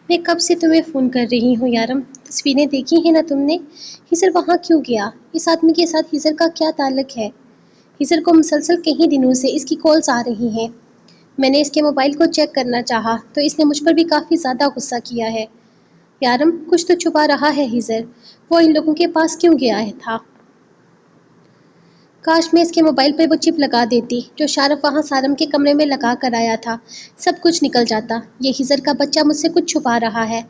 میں کب سے تمہیں فون کر رہی ہوں یارم، تصویریں دیکھی ہیں نا تم نے؟ ہیزر وہاں کیوں گیا؟ اس آدمی کے ساتھ ہیزر کا کیا تعلق ہے؟ ہیزر کو مسلسل کئی دنوں سے اس کی کالز آ رہی ہیں۔ میں نے اس کے موبائل کو چیک کرنا چاہا تو اس نے مجھ پر بھی کافی زیادہ غصہ کیا ہے۔ یارم کچھ تو چھپا رہا ہے ہیزر، وہ ان لوگوں کے پاس کیوں گیا تھا؟ کاش میں اس کے موبائل پہ وہ چپ لگا دیتی جو شارف وہاں سارم کے کمرے میں لگا کر آیا تھا، سب کچھ نکل جاتا۔ یہ ہیزر کا بچہ مجھ سے کچھ چھپا رہا ہے،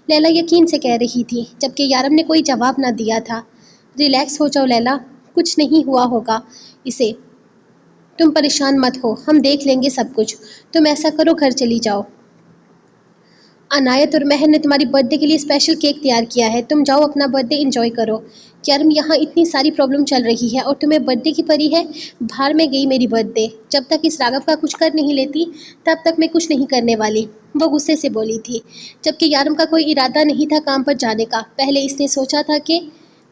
لیلا یقین سے کہہ رہی تھی، جبکہ یارم نے کوئی جواب نہ دیا تھا۔ ریلیکس ہو جاؤ لیلا، کچھ نہیں ہوا ہوگا اسے، تم پریشان مت ہو، ہم دیکھ لیں گے سب کچھ۔ تم ایسا کرو گھر چلی جاؤ۔ عنایت اور مہر نے تمہاری برتھ ڈے کے لیے اسپیشل کیک تیار کیا ہے، تم جاؤ اپنا برتھ ڈے انجوائے کرو۔ یارم یہاں اتنی ساری پرابلم چل رہی ہے اور تمہیں برتھ ڈے کی پری ہے؟ باہر میں گئی میری برتھ ڈے، جب تک اس راگھو کا کچھ کر نہیں لیتی تب تک میں کچھ نہیں کرنے والی، وہ غصے سے بولی تھی، جبکہ یارم کا کوئی ارادہ نہیں تھا کام پر جانے کا۔ پہلے اس نے سوچا تھا کہ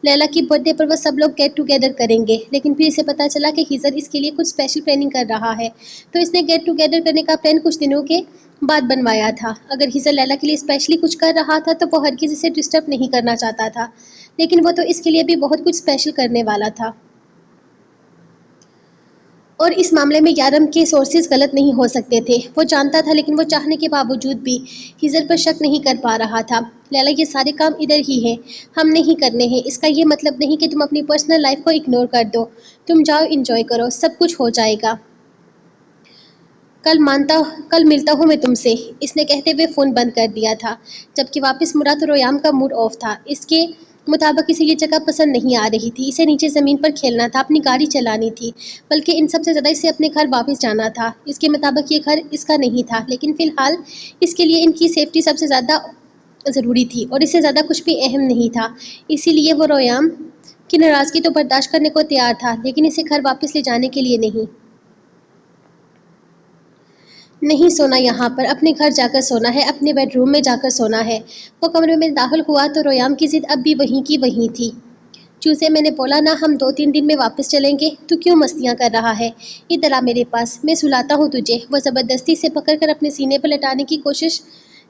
لیلا کی برتھ ڈے پر وہ سب لوگ گیٹ ٹوگیدر کریں گے، لیکن پھر اسے پتا چلا کہ ہیزر اس کے لیے کچھ اسپیشل پلاننگ کر رہا ہے، تو اس نے گیٹ ٹوگیدر کرنے کا پلان کچھ دنوں کے بعد بنوایا تھا۔ اگر ہیزر لیلا کے لیے اسپیشلی کچھ کر رہا تھا تو وہ ہرگز اسے ڈسٹرب نہیں کرنا چاہتا تھا، لیکن وہ تو اس کے لیے بھی بہت کچھ اسپیشل کرنے والا تھا۔ اور اس معاملے میں یارم کے سورسز غلط نہیں ہو سکتے تھے، وہ جانتا تھا، لیکن وہ چاہنے کے باوجود بھی ہیزر پر شک نہیں کر پا رہا تھا۔ لیلا یہ سارے کام ادھر ہی ہیں، ہم نہیں کرنے ہیں، اس کا یہ مطلب نہیں کہ تم اپنی پرسنل لائف کو اگنور کر دو، تم جاؤ انجوائے کرو، سب کچھ ہو جائے گا۔ کل ملتا ہوں میں تم سے، اس نے کہتے ہوئے فون بند کر دیا تھا۔ جبکہ واپس مڑا تو رویام کا موڈ آف تھا، اس کے مطابق اسے یہ جگہ پسند نہیں آ رہی تھی، اسے نیچے زمین پر کھیلنا تھا، اپنی گاڑی چلانی تھی، بلکہ ان سب سے زیادہ اسے اپنے گھر واپس جانا تھا۔ اس کے مطابق یہ گھر اس کا نہیں تھا، لیکن فی الحال اس کے لیے ان کی سیفٹی سب سے زیادہ ضروری تھی اور اس سے زیادہ کچھ بھی اہم نہیں تھا۔ اسی لیے وہ رویام کی ناراضگی تو برداشت کرنے کو تیار تھا، لیکن اسے گھر واپس لے جانے کے لیے نہیں۔ نہیں سونا یہاں پر، اپنے گھر جا کر سونا ہے، اپنے بیڈ روم میں جا کر سونا ہے۔ وہ کمرے میں داخل ہوا تو رویام کی ضد اب بھی وہیں کی وہیں تھی۔ چوزے میں نے بولا نا ہم 2-3 دن میں واپس چلیں گے، تو کیوں مستیاں کر رہا ہے؟ ادھر آ میرے پاس، میں سلاتا ہوں تجھے۔ وہ زبردستی سے پکڑ کر اپنے سینے پر لٹانے کی کوشش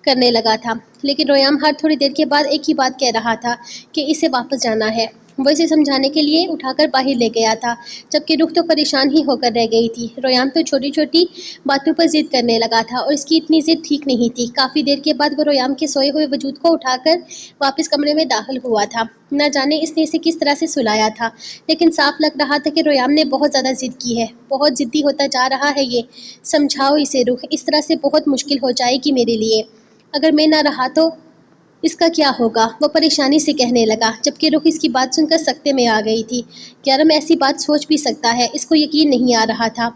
کرنے لگا تھا، لیکن رویام ہر تھوڑی دیر کے بعد ایک ہی بات کہہ رہا تھا کہ اسے واپس جانا ہے۔ وہ اسے سمجھانے کے لیے اٹھا کر باہر لے گیا تھا، جبکہ رخ تو پریشان ہی ہو کر رہ گئی تھی۔ رویام تو چھوٹی چھوٹی باتوں پر ضد کرنے لگا تھا اور اس کی اتنی ضد ٹھیک نہیں تھی۔ کافی دیر کے بعد وہ رویام کے سوئے ہوئے وجود کو اٹھا کر واپس کمرے میں داخل ہوا تھا۔ نہ جانے اس نے اسے کس طرح سے سلایا تھا، لیکن صاف لگ رہا تھا کہ رویام نے بہت زیادہ ضد کی ہے، بہت ضدی ہوتا جا رہا ہے یہ۔ سمجھاؤ اسے رخ، اس طرح سے بہت مشکل ہو جائے گی میرے لیے، اگر میں نہ رہا تو اس کا کیا ہوگا؟ وہ پریشانی سے کہنے لگا، جبکہ رخ اس کی بات سن کر سکتے میں آ گئی تھی۔ یارم ایسی بات سوچ بھی سکتا ہے، اس کو یقین نہیں آ رہا تھا۔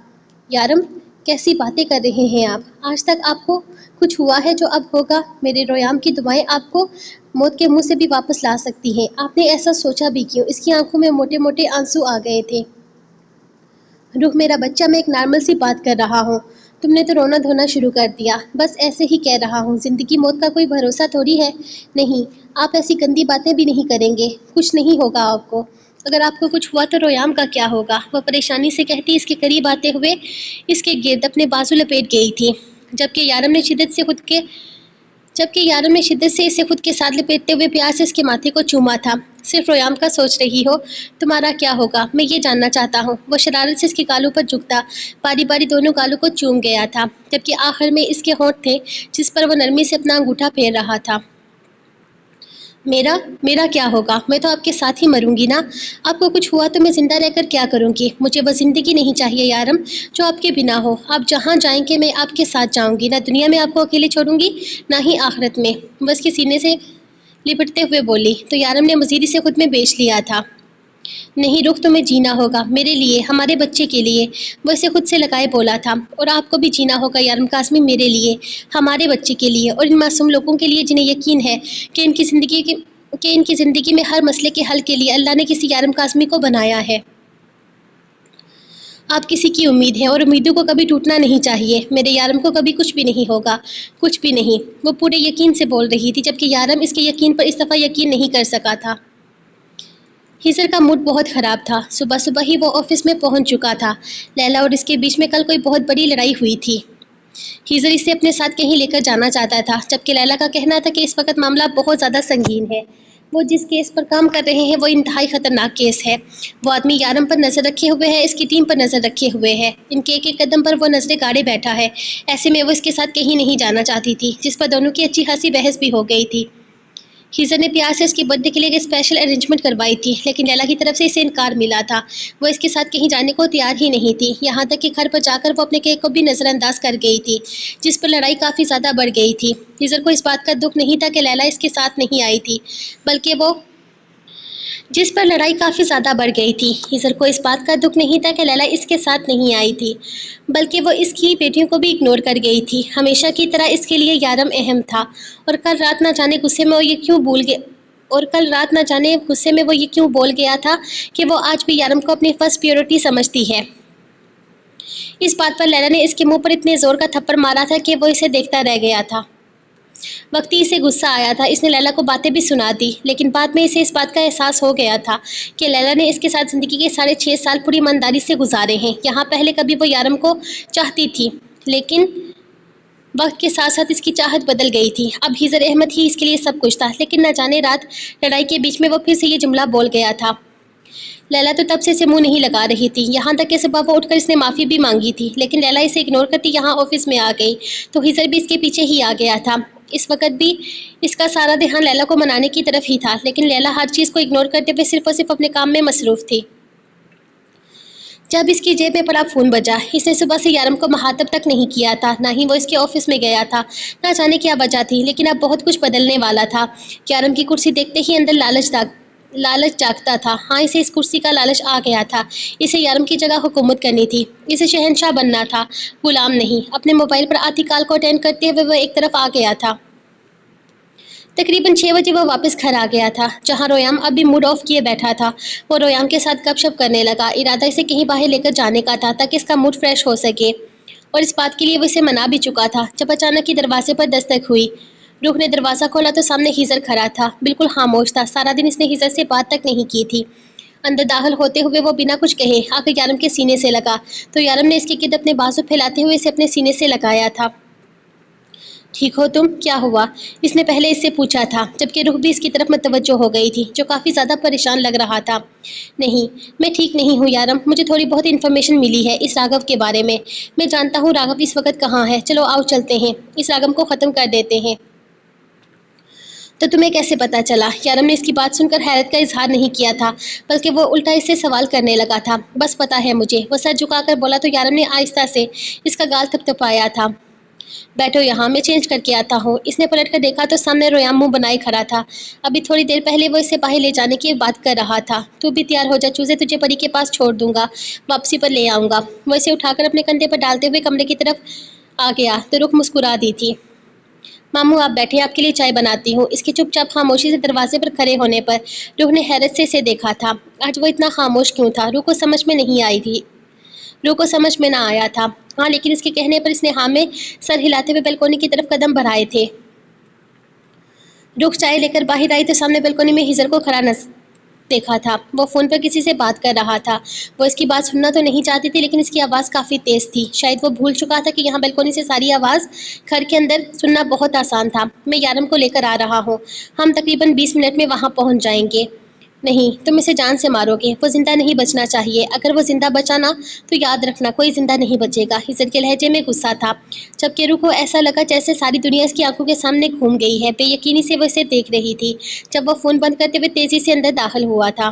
یارم کیسی باتیں کر رہے ہیں آپ؟ آج تک آپ کو کچھ ہوا ہے جو اب ہوگا؟ میرے رویام کی دعائیں آپ کو موت کے منہ سے بھی واپس لا سکتی ہیں، آپ نے ایسا سوچا بھی کیوں؟ اس کی آنکھوں میں موٹے موٹے آنسو آ گئے تھے۔ رخ میرا بچہ، میں ایک نارمل سی بات کر رہا ہوں، تم نے تو رونا دھونا شروع کر دیا۔ بس ایسے ہی کہہ رہا ہوں، زندگی موت کا کوئی بھروسہ تھوڑی ہے۔ نہیں، آپ ایسی گندی باتیں بھی نہیں کریں گے، کچھ نہیں ہوگا آپ کو۔ اگر آپ کو کچھ ہوا تو رویام کا کیا ہوگا؟ وہ پریشانی سے کہتی اس کے قریب آتے ہوئے اس کے گرد اپنے بازو لپیٹ گئی تھی، جبکہ یارم نے شدت سے اسے خود کے ساتھ لپیٹتے ہوئے پیار سے اس کے ماتھے کو چوما تھا۔ صرف رویام کا سوچ رہی ہو، تمہارا کیا ہوگا؟ میں یہ جاننا چاہتا ہوں۔ وہ شرارت سے اس کے گالوں پر جھکتا باری باری دونوں گالوں کو چوم گیا تھا، جبکہ آخر میں اس کے ہونٹ تھے جس پر وہ نرمی سے اپنا انگوٹھا پھیر رہا تھا۔ میرا کیا ہوگا؟ میں تو آپ کے ساتھ ہی مروں گی نا۔ آپ کو کچھ ہوا تو میں زندہ رہ کر کیا کروں گی؟ مجھے وہ زندگی نہیں چاہیے یارم جو آپ کے بنا ہو۔ آپ جہاں جائیں گے میں آپ کے ساتھ جاؤں گی، نہ دنیا میں آپ کو اکیلے چھوڑوں گی نہ ہی آخرت میں، وہ اس کے سینے سے لپٹتے ہوئے بولی۔ تو یارم نے مزید اسے خود میں بیچ لیا تھا۔ نہیں رخ، تمہیں جینا ہوگا میرے لیے، ہمارے بچے کے لیے، وہ اسے خود سے لگائے بولا تھا۔ اور آپ کو بھی جینا ہوگا یارم قاسمی، میرے لیے، ہمارے بچے کے لیے، اور ان معصوم لوگوں کے لیے جنہیں یقین ہے کہ ان کی زندگی میں ہر مسئلے کے حل کے لیے اللہ نے کسی یارم قاسمی کو بنایا ہے۔ آپ کسی کی امید ہیں اور امیدوں کو کبھی ٹوٹنا نہیں چاہیے۔ میرے یارم کو کبھی کچھ بھی نہیں ہوگا، کچھ بھی نہیں، وہ پورے یقین سے بول رہی تھی، جبکہ یارم اس کے یقین پر اس دفعہ یقین نہیں کر سکا تھا۔ ہیزر کا موڈ بہت خراب تھا، صبح ہی وہ آفس میں پہنچ چکا تھا۔ لیلا اور اس کے بیچ میں کل کوئی بہت بڑی لڑائی ہوئی تھی۔ ہیزر اسے اپنے ساتھ کہیں لے کر جانا چاہتا تھا، جبکہ لیلا کا کہنا تھا کہ اس وقت معاملہ بہت زیادہ سنگین ہے۔ وہ جس کیس پر کام کر رہے ہیں وہ انتہائی خطرناک کیس ہے۔ وہ آدمی یارم پر نظر رکھے ہوئے ہے، اس کی ٹیم پر نظر رکھے ہوئے ہے، ان کے ایک ایک قدم پر وہ نظریں گاڑے بیٹھا ہے۔ ایسے میں وہ اس کے ساتھ کہیں نہیں جانا چاہتی تھی، جس پر دونوں کی اچھی خاصی بحث بھی ہو گئی تھی۔ ہیزر نے پیار سے اس کی برتھ ڈے کے لیے ایک اسپیشل ارینجمنٹ کروائی تھی، لیکن لیلا کی طرف سے اسے انکار ملا تھا۔ وہ اس کے ساتھ کہیں جانے کو تیار ہی نہیں تھی، یہاں تک کہ گھر پر جا کر وہ اپنے کیک کو بھی نظر انداز کر گئی تھی، جس پر لڑائی کافی زیادہ بڑھ گئی تھی۔ ہیزر کو اس بات کا دکھ نہیں تھا کہ لیلا اس کے ساتھ نہیں آئی تھی، بلکہ وہ جس پر لڑائی کافی زیادہ بڑھ گئی تھی۔ ہیزر کو اس بات کا دکھ نہیں تھا کہ لیلا اس کے ساتھ نہیں آئی تھی، بلکہ وہ اس کی بیٹیوں کو بھی اگنور کر گئی تھی۔ ہمیشہ کی طرح اس کے لیے یارم اہم تھا، اور کل رات نہ جانے غصے میں وہ یہ کیوں بول گیا تھا کہ وہ آج بھی یارم کو اپنی فرسٹ پریورٹی سمجھتی ہے۔ اس بات پر لیلا نے اس کے منہ پر اتنے زور کا تھپڑ مارا تھا کہ وہ اسے دیکھتا رہ گیا تھا۔ وقتی اسے غصہ آیا تھا، اس نے لیلا کو باتیں بھی سنا دی، لیکن بعد میں اسے اس بات کا احساس ہو گیا تھا کہ لیلا نے اس کے ساتھ زندگی کے 6.5 سال پوری ایمانداری سے گزارے ہیں۔ یہاں پہلے کبھی وہ یارم کو چاہتی تھی، لیکن وقت کے ساتھ ساتھ اس کی چاہت بدل گئی تھی۔ اب ہیزر احمد ہی اس کے لیے سب کچھ تھا، لیکن نہ جانے رات لڑائی کے بیچ میں وہ پھر سے یہ جملہ بول گیا تھا۔ لیلا تو تب سے اسے منہ نہیں لگا رہی تھی، یہاں تک کہ صبح وہ اٹھ کر اس نے معافی بھی مانگی تھی، لیکن لیلا اسے اگنور کرتی یہاں آفس میں آ گئی، تو ہیزر بھی اس کے پیچھے ہی آ گیا تھا۔ اس وقت بھی اس کا سارا دھیان لیلا کو منانے کی طرف ہی تھا، لیکن لیلا ہر چیز کو اگنور کرتے ہوئے صرف اور صرف اپنے کام میں مصروف تھی۔ جب اس کی جیب میں پڑا فون بجا، اس نے صبح سے یارم کو مخاطب تک نہیں کیا تھا، نہ ہی وہ اس کے آفس میں گیا تھا۔ نہ جانے کیا وجہ تھی، لیکن اب بہت کچھ بدلنے والا تھا۔ یارم کی کرسی دیکھتے ہی اندر لالچ جاگتا تھا۔ ہاں، اسے اس کرسی کا لالچ آ گیا تھا۔ اسے یارم کی جگہ حکومت کرنی تھی، اسے شہنشاہ بننا تھا، غلام نہیں۔ اپنے موبائل پر آتی کال کو اٹینڈ کرتے ہوئے وہ ایک طرف آ گیا تھا۔ تقریباً 6 بجے وہ واپس گھر آ گیا تھا، جہاں رویام اب بھی موڈ آف کیے بیٹھا تھا۔ وہ رویام کے ساتھ گپ شپ کرنے لگا، ارادہ اسے کہیں باہر لے کر جانے کا تھا تاکہ اس کا موڈ فریش ہو سکے، اور اس بات کے لیے وہ اسے منا بھی چکا تھا، جب اچانک ہی دروازے پر دستک ہوئی۔ روح نے دروازہ کھولا تو سامنے ہیزر کھڑا تھا، بالکل خاموش تھا۔ سارا دن اس نے ہیزر سے بات تک نہیں کی تھی۔ اندر داخل ہوتے ہوئے وہ بنا کچھ کہے آ کر یارم کے سینے سے لگا، تو یارم نے اس کے گرد اپنے بازو پھیلاتے ہوئے اسے اپنے سینے سے لگایا تھا۔ ٹھیک ہو تم؟ کیا ہوا؟ اس نے پہلے اس سے پوچھا تھا، جبکہ روح بھی اس کی طرف متوجہ ہو گئی تھی، جو کافی زیادہ پریشان لگ رہا تھا۔ نہیں، میں ٹھیک نہیں ہوں یارم، مجھے تھوڑی بہت انفارمیشن ملی ہے اس راگھو کے بارے میں۔ میں جانتا ہوں راگھو اس وقت کہاں ہے، چلو آؤ چلتے ہیں، اس راگھو کو ختم کر دیتے ہیں۔ تو تمہیں کیسے پتا چلا؟ یارم نے اس کی بات سن کر حیرت کا اظہار نہیں کیا تھا، بلکہ وہ الٹا اس سے سوال کرنے لگا تھا۔ بس پتا ہے مجھے، وہ سر جھکا کر بولا تو یارم نے آہستہ سے اس کا گال تھپتھپایا تھا۔ بیٹھو یہاں، میں چینج کر کے آتا ہوں۔ اس نے پلٹ کر دیکھا تو سامنے رویام منہ بنائے کھڑا تھا۔ ابھی تھوڑی دیر پہلے وہ اسے باہر لے جانے کی بات کر رہا تھا۔ تو بھی تیار ہو جا چوزے، تجھے پری کے پاس چھوڑ دوں گا، واپسی پر لے آؤں گا۔ وہ اسے اٹھا کر اپنے کندھے پر ڈالتے ہوئے کمرے کی طرف آ گیا تو رخ مسکرا دی تھی۔ ماموں آپ بیٹھے، آپ کے لیے چائے بناتی ہوں۔ اس کے چپ چاپ خاموشی سے دروازے پر کھڑے ہونے پر روح نے حیرت سے اسے دیکھا تھا۔ آج وہ اتنا خاموش کیوں تھا؟ روح کو سمجھ میں نہ آیا تھا۔ ہاں، لیکن اس کے کہنے پر اس نے ہاں میں سر ہلاتے ہوئے بیلکونی کی طرف قدم بڑھائے تھے۔ روح چائے لے کر باہر آئی تو سامنے بیلکونی میں ہیزر کو کھڑا دیکھا تھا۔ وہ فون پر کسی سے بات کر رہا تھا۔ وہ اس کی بات سننا تو نہیں چاہتی تھی، لیکن اس کی آواز کافی تیز تھی۔ شاید وہ بھول چکا تھا کہ یہاں بیلکونی سے ساری آواز گھر کے اندر سننا بہت آسان تھا۔ میں یارم کو لے کر آ رہا ہوں، ہم تقریباً 20 منٹ میں وہاں پہنچ جائیں گے۔ نہیں، تم اسے جان سے مارو گے، وہ زندہ نہیں بچنا چاہیے۔ اگر وہ زندہ بچا نا تو یاد رکھنا کوئی زندہ نہیں بچے گا۔ ہیزر کے لہجے میں غصہ تھا، جبکہ روح کو ایسا لگا جیسے ساری دنیا اس کی آنکھوں کے سامنے گھوم گئی ہے۔ بے یقینی سے وہ اسے دیکھ رہی تھی جب وہ فون بند کرتے ہوئے تیزی سے اندر داخل ہوا تھا۔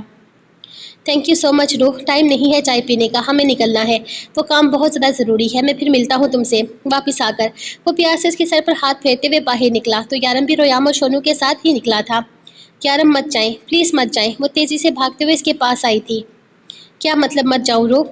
تھینک یو سو مچ روح، ٹائم نہیں ہے چائے پینے کا، ہمیں نکلنا ہے، وہ کام بہت زیادہ ضروری ہے، میں پھر ملتا ہوں تم سے۔ واپس آ کر وہ پیار سے اس کے سر پر ہاتھ پھیرتے ہوئے باہر نکلا تو یارم بھی رویام اور شونو کے ساتھ ہی نکلا تھا۔ یارم مت جائیں، پلیز مت جائیں، وہ تیزی سے بھاگتے ہوئے اس کے پاس آئی تھی۔ کیا مطلب مت جاؤں روح؟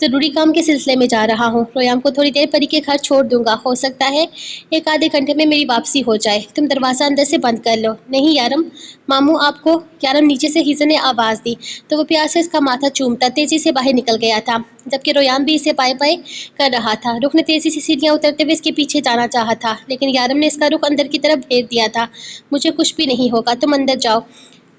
ضروری کام کے سلسلے میں جا رہا ہوں، رویام کو تھوڑی دیر پری کے گھر چھوڑ دوں گا، ہو سکتا ہے 1 آدھے گھنٹے میں میری واپسی ہو جائے، تم دروازہ اندر سے بند کر لو۔ نہیں یارم، ماموں آپ کو، یارم نیچے سے ہیزر نے آواز دی تو وہ پیار سے اس کا ماتھا چومتا تیزی سے باہر نکل گیا تھا، جبکہ رویام بھی اسے بائے بائے کر رہا تھا۔ رخ نے تیزی سے سیڑھیاں اترتے ہوئے اس کے پیچھے جانا چاہا تھا، لیکن یارم نے اس کا رخ اندر کی طرف بھیج دیا تھا۔ مجھے کچھ بھی نہیں ہوگا، تم اندر جاؤ،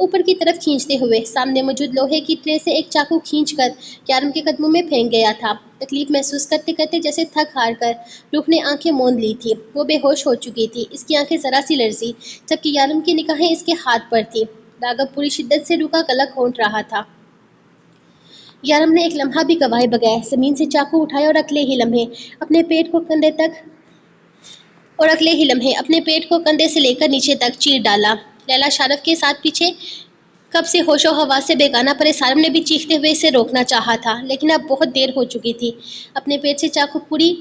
اوپر کی طرف کھینچتے ہوئے سامنے موجود لوہے کی ٹرے سے ایک چاقو کھینچ کر یارم کے قدموں میں پھینک گیا تھا۔ تکلیف محسوس کرتے کرتے جیسے تھک ہار کر روح نے آنکھیں موند لی تھی۔ وہ بے ہوش ہو چکی تھی، اس کی آنکھیں ذرا سی لرزی جبکہ یارم کی نگاہیں اس کے ہاتھ پر تھی۔ راگھو پوری شدت سے روح کا گلا گھونٹ رہا تھا۔ یارم نے ایک لمحہ بھی گوائے بغیر زمین سے چاقو اٹھایا اور اگلے ہی لمحے اپنے پیٹ کو کندھے سے لے کر نیچے تک چیر ڈالا۔ لیلا شارف کے ساتھ پیچھے کب سے ہوش و حواس سے بیگانہ پڑے سارم نے بھی چیختے ہوئے اسے روکنا چاہا تھا، لیکن اب بہت دیر ہو چکی تھی۔ اپنے پیٹ سے چاقو پوری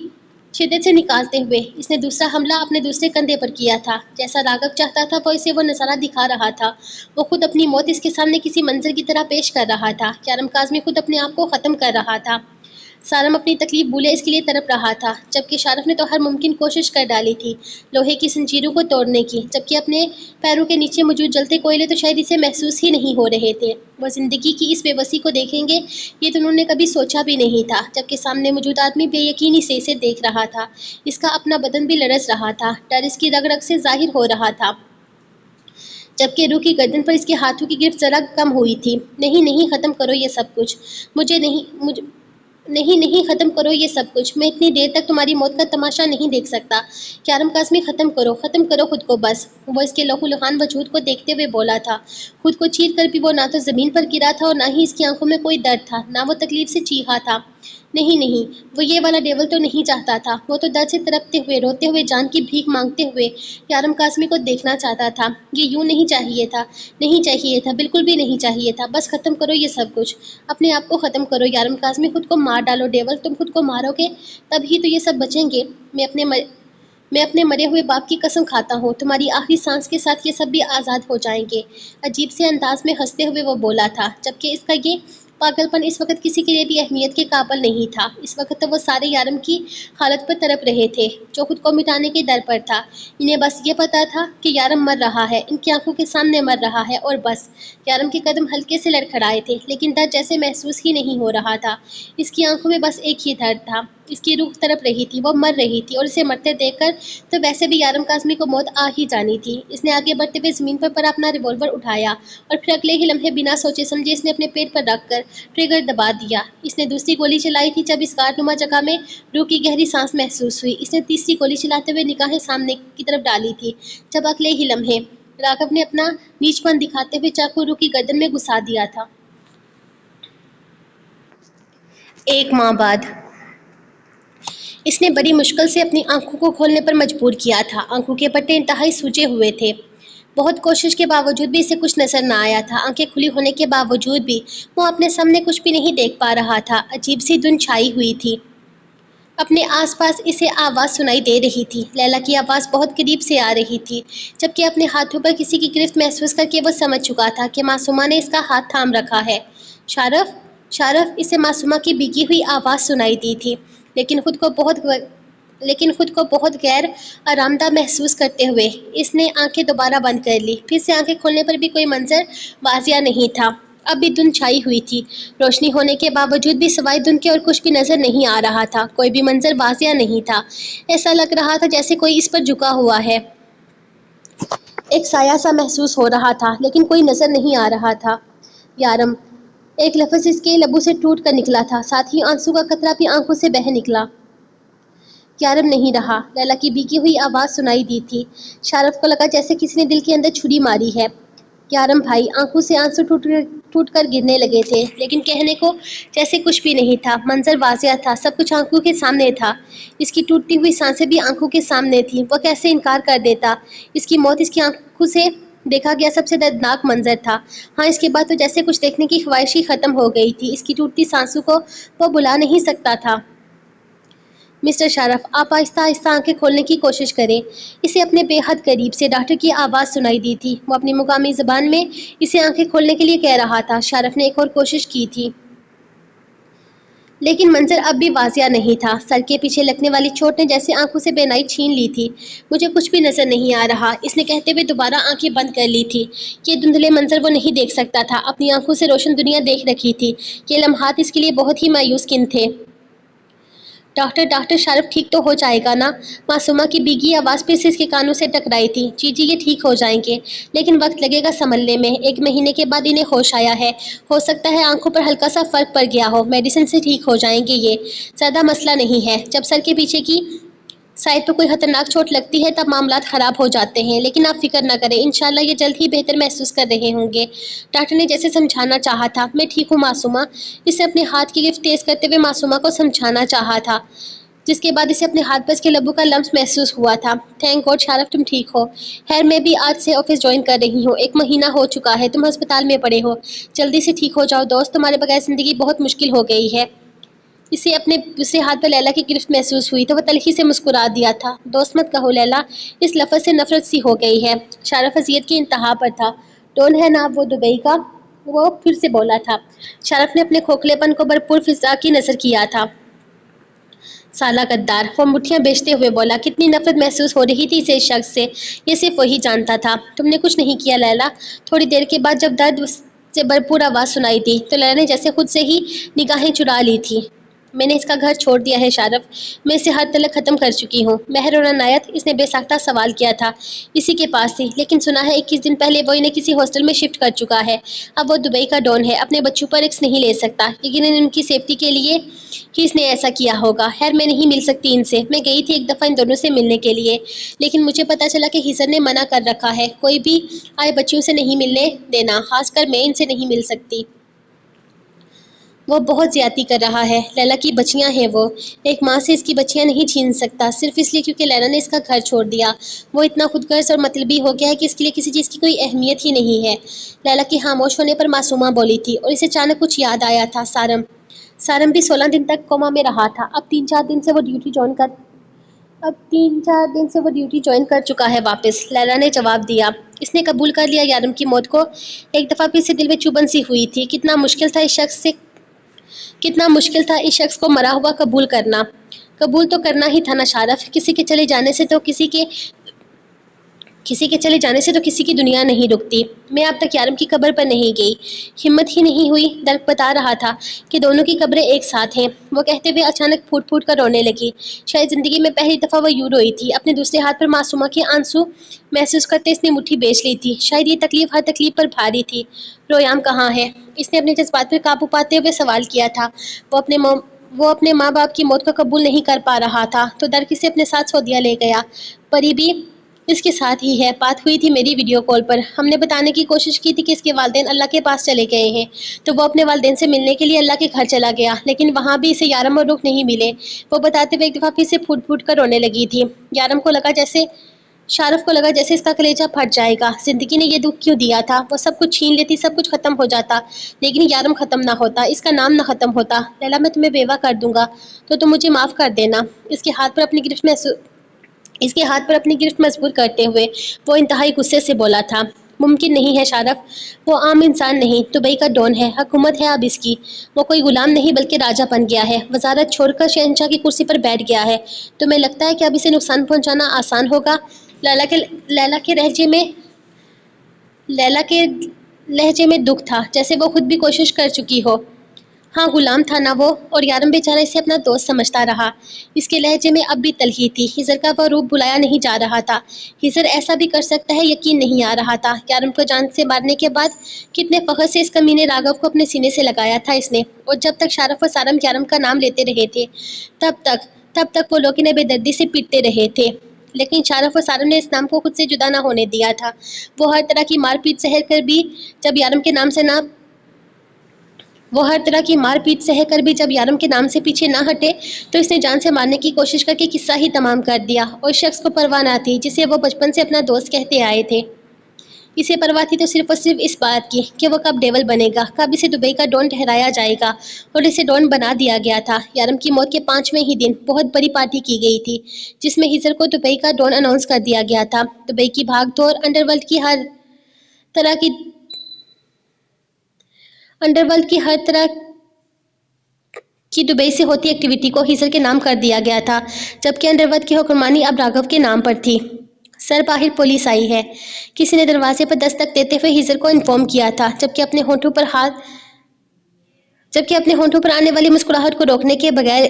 شدت سے نکالتے ہوئے اس نے دوسرا حملہ اپنے دوسرے کندھے پر کیا تھا۔ جیسا راگھو چاہتا تھا اسے وہ نظارہ دکھا رہا تھا۔ وہ خود اپنی موت اس کے سامنے کسی منظر کی طرح پیش کر رہا تھا۔ یارم کاظمی خود اپنے آپ کو ختم کر رہا تھا۔ سارم اپنی تکلیف بھولے اس کے لیے تڑپ رہا تھا، جبکہ شارف نے تو ہر ممکن کوشش کر ڈالی تھی لوہے کی زنجیروں کو توڑنے کی، جبکہ اپنے پیروں کے نیچے موجود جلتے کوئلے تو شاید اسے محسوس ہی نہیں ہو رہے تھے۔ وہ زندگی کی اس بے بسی کو دیکھیں گے یہ تو انہوں نے کبھی سوچا بھی نہیں تھا، جبکہ سامنے موجود آدمی بے یقینی سے اسے دیکھ رہا تھا۔ اس کا اپنا بدن بھی لرز رہا تھا، ڈر اس کی رگ رگ سے ظاہر ہو رہا تھا، جبکہ روح کی گردن پر اس کے ہاتھوں کی گرفت ذرا کم ہوئی تھی۔ نہیں ختم کرو یہ سب کچھ، نہیں ختم کرو یہ سب کچھ، میں اتنی دیر تک تمہاری موت کا تماشا نہیں دیکھ سکتا۔ یارم کاظمی ختم کرو خود کو بس۔ وہ اس کے لہو لہان وجود کو دیکھتے ہوئے بولا تھا۔ خود کو چیر کر بھی وہ نہ تو زمین پر گرا تھا اور نہ ہی اس کی آنکھوں میں کوئی درد تھا، نہ وہ تکلیف سے چیخا تھا۔ نہیں، وہ یہ والا ڈیول تو نہیں چاہتا تھا۔ وہ تو درد سے تڑپتے ہوئے، روتے ہوئے، جان کی بھیک مانگتے ہوئے یارم کاظمی کو دیکھنا چاہتا تھا۔ یہ یوں نہیں چاہیے تھا، بالکل بھی نہیں چاہیے تھا۔ بس ختم کرو یہ سب کچھ، اپنے آپ کو ختم کرو یارم کاظمی، خود کو مار ڈالو ڈیول، تم خود کو مارو گے تب ہی تو یہ سب بچیں گے۔ میں اپنے مرے ہوئے باپ کی قسم کھاتا ہوں، تمہاری آخری سانس کے ساتھ یہ سب بھی آزاد ہو جائیں گے۔ عجیب سے انداز میں ہنستے ہوئے وہ بولا تھا، جبکہ اس کا یہ پاگل پن اس وقت کسی کے لیے بھی اہمیت کے قابل نہیں تھا۔ اس وقت تو وہ سارے یارم کی حالت پر تڑپ رہے تھے، جو خود کو مٹانے کے در پر تھا۔ انہیں بس یہ پتا تھا کہ یارم مر رہا ہے، ان کی آنکھوں کے سامنے مر رہا ہے، اور بس۔ یارم کے قدم ہلکے سے لڑکھڑائے تھے، لیکن درد جیسے محسوس ہی نہیں ہو رہا تھا۔ اس کی آنکھوں میں بس ایک ہی درد تھا، اس کی روح تڑپ رہی تھی، وہ مر رہی تھی، اور اسے مرتے دیکھ کر تو ویسے بھی یارم کاظمی کو موت آ ہی جانی تھی۔ اس نے آگے بڑھتے ہوئے زمین پر پڑا اپنا ریوالور اٹھایا اور پھر اگلے ہی لمحے بنا سوچے سمجھے اس نے اپنے پیٹ پر رکھ کر ٹریگر دبا دیا۔ اس نے دوسری گولی چلائی تھی جب اس غارنما جگہ میں روح کی گہری سانس محسوس ہوئی۔ اس نے تیسری گولی چلاتے ہوئے نگاہیں سامنے کی طرف ڈالی تھی جب اگلے ہی لمحے راگھو نے اپنا نیچ پن دکھاتے ہوئے چاقو روح کی گردن میں گھسا دیا تھا۔ 1 ماہ بعد اس نے بڑی مشکل سے اپنی آنکھوں کو کھولنے پر مجبور کیا تھا۔ آنکھوں کے پٹے انتہائی سوجے ہوئے تھے، بہت کوشش کے باوجود بھی اسے کچھ نظر نہ آیا تھا۔ آنکھیں کھلی ہونے کے باوجود بھی وہ اپنے سامنے کچھ بھی نہیں دیکھ پا رہا تھا۔ عجیب سی دھند چھائی ہوئی تھی، اپنے آس پاس اسے آواز سنائی دے رہی تھی۔ لیلا کی آواز بہت قریب سے آ رہی تھی، جبکہ اپنے ہاتھوں پر کسی کی گرفت محسوس کر کے وہ سمجھ چکا تھا کہ معصومہ نے اس کا ہاتھ تھام رکھا ہے۔ شارف، اسے معصومہ کی بھیگی ہوئی آواز سنائی دی تھی، لیکن خود کو بہت غیر آرام دہ محسوس کرتے ہوئے اس نے آنکھیں دوبارہ بند کر لی۔ پھر سے آنکھیں کھولنے پر بھی کوئی منظر واضح نہیں تھا، اب بھی دھند چھائی ہوئی تھی۔ روشنی ہونے کے باوجود بھی سوائے دھند کے اور کچھ بھی نظر نہیں آ رہا تھا، کوئی بھی منظر واضح نہیں تھا۔ ایسا لگ رہا تھا جیسے کوئی اس پر جھکا ہوا ہے۔ ایک سایہ سا محسوس ہو رہا تھا، لیکن کوئی نظر نہیں آ رہا تھا۔ یارم، ایک لفظ اس کے لبوں سے ٹوٹ کر نکلا تھا، ساتھ ہی آنسو کا قطرہ بھی آنکھوں سے بہہ نکلا۔ یارم نہیں رہا، لیلا کی بھیگی ہوئی آواز سنائی دی تھی۔ شارف کو لگا جیسے کسی نے دل کے اندر چھری ماری ہے۔ یارم بھائی، آنکھوں سے آنسو ٹوٹ کر گرنے لگے تھے، لیکن کہنے کو جیسے کچھ بھی نہیں تھا۔ منظر واضح تھا، سب کچھ آنکھوں کے سامنے تھا۔ اس کی ٹوٹتی ہوئی سانسیں بھی آنکھوں کے سامنے تھیں، وہ کیسے انکار کر دیتا؟ اس کی موت اس کی آنکھوں سے دیکھا گیا سب سے دردناک منظر تھا۔ ہاں، اس کے بعد تو جیسے کچھ دیکھنے کی خواہش ہی ختم ہو گئی تھی۔ اس کی ٹوٹتی سانسوں کو وہ بھلا نہیں سکتا تھا۔ مسٹر شارف، آپ آہستہ آہستہ آنکھیں کھولنے کی کوشش کریں، اسے اپنے بے حد قریب سے ڈاکٹر کی آواز سنائی دی تھی۔ وہ اپنی مقامی زبان میں اسے آنکھیں کھولنے کے لیے کہہ رہا تھا۔ شارف نے ایک اور کوشش کی تھی، لیکن منظر اب بھی واضح نہیں تھا۔ سر کے پیچھے لگنے والی چوٹ نے جیسے آنکھوں سے بینائی چھین لی تھی۔ مجھے کچھ بھی نظر نہیں آ رہا، اس نے کہتے ہوئے دوبارہ آنکھیں بند کر لی تھی۔ یہ دھندلے منظر وہ نہیں دیکھ سکتا تھا، اپنی آنکھوں سے روشن دنیا دیکھ رکھی تھی۔ یہ لمحات اس کے لیے بہت ہی مایوس کن تھے۔ ڈاکٹر شارف ٹھیک تو ہو جائے گا نا؟ معصومہ کی بھیگی آواز پھر سے اس کے کانوں سے ٹکرائی تھی۔ جی جی یہ ٹھیک ہو جائیں گے، لیکن وقت لگے گا سنبھلنے میں۔ 1 مہینے کے بعد انہیں ہوش آیا ہے۔ ہو سکتا ہے آنکھوں پر ہلکا سا فرق پڑ گیا ہو، میڈیسن سے ٹھیک ہو جائیں گے، یہ زیادہ مسئلہ نہیں ہے۔ جب سر کے پیچھے کی سائڈ پر کوئی خطرناک چوٹ لگتی ہے تب معاملات خراب ہو جاتے ہیں، لیکن آپ فکر نہ کریں، انشاءاللہ یہ جلد ہی بہتر محسوس کر رہے ہوں گے۔ ڈاکٹر نے جیسے سمجھانا چاہا تھا، میں ٹھیک ہوں معصومہ، اسے اپنے ہاتھ کی گرفت تیز کرتے ہوئے معصومہ کو سمجھانا چاہا تھا، جس کے بعد اسے اپنے ہاتھ پر اس کے لبوں کا لمس محسوس ہوا تھا۔ تھینک گاڈ شارف تم ٹھیک ہو۔ خیر میں بھی آج سے آفس جوائن کر رہی ہوں، 1 مہینہ ہو چکا ہے تم ہسپتال میں پڑے ہو، جلدی سے ٹھیک ہو جاؤ دوست، تمہارے بغیر زندگی بہت مشکل ہو گئی ہے۔ اسے اپنے دوسرے ہاتھ پر لیلا کی گرفت محسوس ہوئی تو وہ تلخی سے مسکرا دیا تھا۔ دوست مت کہو لیلا، اس لفظ سے نفرت سی ہو گئی ہے۔ شارف اذیت کی انتہا پر تھا۔ ڈون ہے نا وہ دبئی کا، وہ پھر سے بولا تھا۔ شارف نے اپنے کھوکھلے پن کو بھرپور فضا کی نظر کیا تھا۔ سالہ غدار، وہ مٹھیاں بیچتے ہوئے بولا۔ کتنی نفرت محسوس ہو رہی تھی اسے اس شخص سے، یہ صرف وہی جانتا تھا۔ تم نے کچھ نہیں کیا لیلا؟ تھوڑی دیر کے بعد جب درد سے بھرپور آواز سنائی دی تو لیلا نے جیسے خود سے ہی نگاہیں چرا لی تھی۔ میں نے اس کا گھر چھوڑ دیا ہے شارف، میں اسے ہر تعلق ختم کر چکی ہوں۔ مہر اور عنایت، اس نے بے ساختہ سوال کیا تھا، اسی کے پاس تھی، لیکن سنا ہے 21 دن پہلے وہ انہیں کسی ہاسٹل میں شفٹ کر چکا ہے۔ اب وہ دبئی کا ڈون ہے، اپنے بچوں پر رسک نہیں لے سکتا، یقیناً ان کی سیفٹی کے لیے ہی اس نے ایسا کیا ہوگا۔ خیر میں نہیں مل سکتی ان سے، میں گئی تھی ایک دفعہ ان دونوں سے ملنے کے لیے، لیکن مجھے پتا چلا کہ ہیزر نے منع کر رکھا ہے، کوئی بھی آئے بچیوں سے نہیں ملنے دینا، خاص کر میں ان سے نہیں مل سکتی۔ وہ بہت زیادتی کر رہا ہے، لیلا کی بچیاں ہیں وہ، ایک ماں سے اس کی بچیاں نہیں چھین سکتا، صرف اس لیے کیونکہ لیلا نے اس کا گھر چھوڑ دیا۔ وہ اتنا خود غرض اور مطلبی ہو گیا ہے کہ اس کے لیے کسی چیز کی کوئی اہمیت ہی نہیں ہے۔ لیلا کے خاموش ہونے پر معصومہ بولی تھی اور اسے اچانک کچھ یاد آیا تھا۔ سارم بھی 16 دن تک کوما میں رہا تھا، اب 3-4 دن سے وہ ڈیوٹی جوائن کر چکا ہے واپس۔ لیلا نے جواب دیا۔ اس نے قبول کر لیا یارم کی موت کو۔ ایک دفعہ پھر سے دل میں چبھن سی ہوئی تھی، کتنا مشکل تھا اس شخص کو مرا ہوا قبول کرنا۔ قبول تو کرنا ہی تھا نا شارف، کسی کے چلے جانے سے تو کسی کی دنیا نہیں رکتی۔ میں اب تک یارم کی قبر پر نہیں گئی، ہمت ہی نہیں ہوئی۔ درد بتا رہا تھا کہ دونوں کی قبریں ایک ساتھ ہیں۔ وہ کہتے ہوئے اچانک پھوٹ پھوٹ کر رونے لگی۔ شاید زندگی میں پہلی دفعہ وہ یوں روئی تھی۔ اپنے دوسرے ہاتھ پر معصومہ کے آنسو محسوس کرتے اس نے مٹھی بیچ لی تھی۔ شاید یہ تکلیف ہر تکلیف پر بھاری تھی۔ رویام کہاں ہے؟ اس نے اپنے جذبات پر قابو پاتے ہوئے سوال کیا تھا۔ وہ اپنے ماں باپ کی موت کو قبول نہیں کر پا رہا تھا تو ڈر سے اپنے ساتھ سعودیہ لے گیا۔ پری بھی اس کے ساتھ ہی ہے، بات ہوئی تھی میری ویڈیو کال پر، ہم نے بتانے کی کوشش کی تھی کہ اس کے والدین اللہ کے پاس چلے گئے ہیں تو وہ اپنے والدین سے ملنے کے لیے اللہ کے گھر چلا گیا، لیکن وہاں بھی اسے یارم اور رخ نہیں ملے۔ وہ بتاتے ہوئے ایک دفعہ پھر سے پھوٹ پھوٹ کر رونے لگی تھی۔ شارف کو لگا جیسے اس کا کلیجہ پھٹ جائے گا، زندگی نے یہ دکھ کیوں دیا تھا؟ وہ سب کچھ چھین لیتی، سب کچھ ختم ہو جاتا، لیکن یارم ختم نہ ہوتا، اس کا نام نہ ختم ہوتا۔ لیلا میں تمہیں بیوہ کر دوں گا تو تم مجھے معاف کر دینا۔ اس کے ہاتھ پر اپنی گرفت مضبوط کرتے ہوئے وہ انتہائی غصے سے بولا تھا۔ ممکن نہیں ہے شارف، وہ عام انسان نہیں، دبئی کا ڈون ہے، حکومت ہے اب اس کی، وہ کوئی غلام نہیں بلکہ راجہ بن گیا ہے، وزارت چھوڑ کر شہنشاہ کی کرسی پر بیٹھ گیا ہے۔ تمہیں لگتا ہے کہ اب اسے نقصان پہنچانا آسان ہوگا؟ لیلا کے لہجے میں دکھ تھا، جیسے وہ خود بھی کوشش کر چکی ہو۔ ہاں غلام تھا نا وہ، اور یارم بیچارہ اسے اپنا دوست سمجھتا رہا۔ اس کے لہجے میں اب بھی تلخی تھی، ہیزر کا وہ روپ بھلایا نہیں جا رہا تھا۔ ہیزر ایسا بھی کر سکتا ہے، یقین نہیں آ رہا تھا۔ یارم کو جان سے مارنے کے بعد کتنے فخر سے اس کمینے راگھو کو اپنے سینے سے لگایا تھا اس نے، اور جب تک شارف اور سارم یارم کا نام لیتے رہے تھے تب تک وہ لوگ انہیں بے دردی سے پیٹتے رہے تھے، لیکن شارف اور سارم نے اس نام کو خود سے جدا نہ ہونے دیا تھا۔ وہ ہر طرح کی مار پیٹ سہے کر بھی جب یارم کے نام سے پیچھے نہ ہٹے تو اس نے جان سے مارنے کی کوشش کر کے قصہ ہی تمام کر دیا، اور شخص کو پرواہ نہ تھی جسے وہ بچپن سے اپنا دوست کہتے آئے تھے۔ اسے پرواہ تھی تو صرف اور صرف اس بات کی کہ وہ کب ڈیول بنے گا، کب اسے دبئی کا ڈون ٹھہرایا جائے گا، اور اسے ڈون بنا دیا گیا تھا۔ یارم کی موت کے 5ویں ہی دن بہت بڑی پارٹی کی گئی تھی جس میں ہیزر کو دبئی کا ڈون اناؤنس کر دیا گیا تھا۔ دبئی کی بھاگ دوڑ، انڈر ورلڈ کی ہر طرح کی دبئی سے ہوتی ایکٹیویٹی کو ہیزر کے نام کر دیا گیا تھا، جبکہ انڈر ورلڈ کی حکمرانی اب راگھو کے نام پر تھی۔ سر باہر پولیس آئی ہے، کسی نے دروازے پر دستک دیتے ہوئے ہیزر کو انفارم کیا تھا، جبکہ اپنے ہونٹوں پر آنے والی مسکراہٹ کو روکنے کے بغیر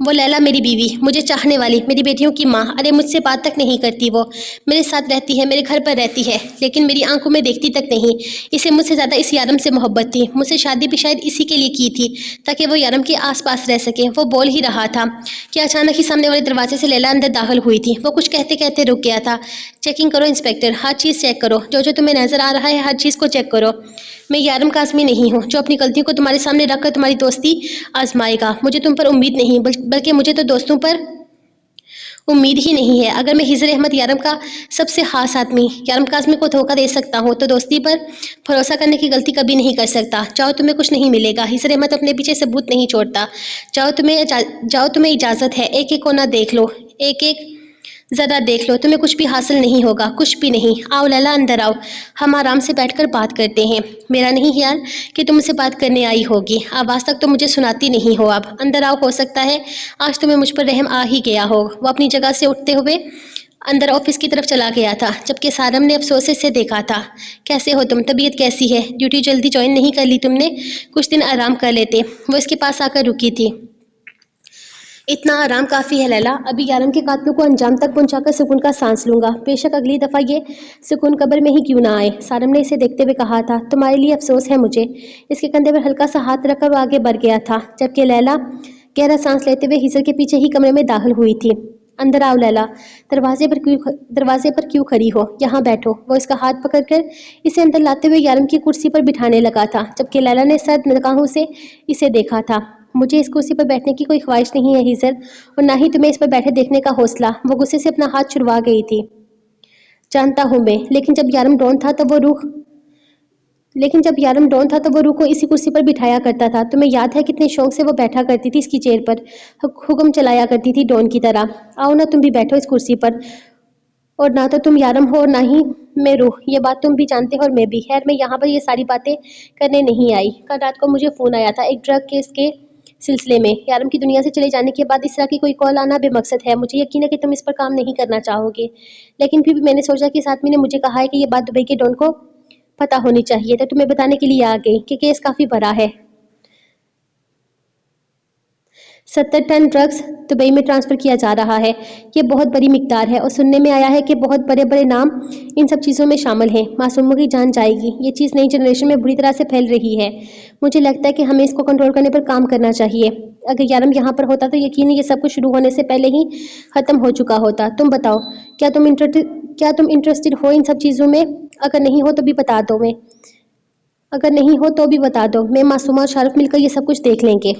وہ لیلا میری بیوی، مجھے چاہنے والی، میری بیٹیوں کی ماں، ارے مجھ سے بات تک نہیں کرتی، وہ میرے ساتھ رہتی ہے، میرے گھر پر رہتی ہے، لیکن میری آنکھوں میں دیکھتی تک نہیں۔ اسے مجھ سے زیادہ اس یارم سے محبت تھی، مجھ سے شادی بھی شاید اسی کے لیے کی تھی تاکہ وہ یارم کے آس پاس رہ سکے۔ وہ بول ہی رہا تھا کہ اچانک ہی سامنے والے دروازے سے لیلا اندر داخل ہوئی تھی۔ وہ کچھ کہتے کہتے رک گیا تھا۔ چیکنگ کرو انسپیکٹر، ہر چیز چیک کرو، جو جو تمہیں نظر آ رہا ہے ہر چیز کو چیک کرو۔ میں یارم کاظمی نہیں ہوں جو اپنی غلطیوں کو تمہارے سامنے رکھ کر تمہاری دوستی آزمائے گا۔ مجھے تم پر امید نہیں بلکہ مجھے تو دوستوں پر امید ہی نہیں ہے۔ اگر میں ہجر احمد یارم کا سب سے خاص آدمی یارم کاظمی کو دھوکہ دے سکتا ہوں تو دوستی پر بھروسہ کرنے کی غلطی کبھی نہیں کر سکتا۔ جاؤ، تمہیں کچھ نہیں ملے گا۔ ہجر احمد اپنے پیچھے ثبوت نہیں چھوڑتا۔ جاؤ، تمہیں اجازت ہے، ایک ایک کونا دیکھ لو، ایک ایک ذرا دیکھ لو، تمہیں کچھ بھی حاصل نہیں ہوگا، کچھ بھی نہیں۔ آؤ لیلا، اندر آؤ، ہم آرام سے بیٹھ کر بات کرتے ہیں۔ میرا نہیں خیال کہ تم سے بات کرنے آئی ہوگی، آواز تک تو مجھے سناتی نہیں ہو۔ اب اندر آؤ، ہو سکتا ہے آج تمہیں مجھ پر رحم آ ہی گیا ہو۔ وہ اپنی جگہ سے اٹھتے ہوئے اندر آفس کی طرف چلا گیا تھا، جبکہ سارم نے افسوس سے دیکھا تھا۔ کیسے ہو تم؟ طبیعت کیسی ہے؟ ڈیوٹی جلدی جوائن نہیں کر لی تم نے؟ کچھ دن آرام کر لیتے۔ وہ اس کے پاس آ کر رکی تھی۔ اتنا آرام کافی ہے لیلا، ابھی یارم کے قاتلوں کو انجام تک پہنچا کر سکون کا سانس لوں گا، بے شک اگلی دفعہ یہ سکون قبر میں ہی کیوں نہ آئے۔ سارم نے اسے دیکھتے ہوئے کہا تھا، تمہارے لیے افسوس ہے مجھے۔ اس کے کندھے پر ہلکا سا ہاتھ رکھ کر وہ آگے بڑھ گیا تھا، جبکہ لیلا گہرا سانس لیتے ہوئے ہجر کے پیچھے ہی کمرے میں داخل ہوئی تھی۔ اندر آؤ لیلا، دروازے پر کیوں کھڑی ہو؟ یہاں بیٹھو۔ وہ اس کا ہاتھ پکڑ کر اسے اندر لاتے ہوئے یارم کی کرسی پر بٹھانے لگا تھا، جبکہ لیلا نے سرد نگاہوں سے اسے دیکھا تھا۔ مجھے اس کرسی پر بیٹھنے کی کوئی خواہش نہیں ہے ہجر، اور نہ ہی تمہیں اس پر بیٹھے دیکھنے کا حوصلہ۔ وہ غصے سے اپنا ہاتھ چھڑوا گئی تھی۔ جانتا ہوں میں، لیکن جب یارم ڈون تھا تو وہ روح کو اسی کرسی پر بٹھایا کرتا تھا۔ تمہیں یاد ہے کتنے شوق سے وہ بیٹھا کرتی تھی اس کی چیئر پر، حکم چلایا کرتی تھی ڈون کی طرح۔ آؤ نا، تم بھی بیٹھو اس کرسی پر، اور نہ تو تم یارم ہو اور نہ ہی میں روح، یہ بات تم بھی جانتے ہو اور میں بھی۔ خیر، میں یہاں پر یہ ساری باتیں کرنے نہیں آئی۔ کل رات کو مجھے فون آیا تھا ایک ڈرگ کیس کے سلسلے میں۔ یارم کی دنیا سے چلے جانے کے بعد اس طرح کی کوئی کال آنا بے مقصد ہے۔ مجھے یقین ہے کہ تم اس پر کام نہیں کرنا چاہو گے، لیکن پھر بھی میں نے سوچا کہ اس آدمی نے مجھے کہا ہے کہ یہ بات دبئی کے ڈون کو پتہ ہونی چاہیے، تو تمہیں بتانے کے لیے آ گئی کہ کیس کافی بڑا ہے۔ 70 ٹن ڈرگز دبئی میں ٹرانسفر کیا جا رہا ہے۔ یہ بہت بڑی مقدار ہے، اور سننے میں آیا ہے کہ بہت بڑے بڑے نام ان سب چیزوں میں شامل ہیں۔ معصوموں کی جان جائے گی۔ یہ چیز نئی جنریشن میں بری طرح سے پھیل رہی ہے۔ مجھے لگتا ہے کہ ہمیں اس کو کنٹرول کرنے پر کام کرنا چاہیے۔ اگر یارم یہاں پر ہوتا تو یقیناً یہ سب کچھ شروع ہونے سے پہلے ہی ختم ہو چکا ہوتا۔ تم بتاؤ، کیا تم انٹرسٹڈ ہو ان سب چیزوں میں؟ اگر نہیں ہو تو بھی بتا دو میں معصومہ اور شارف مل کر یہ سب کچھ دیکھ لیں گے۔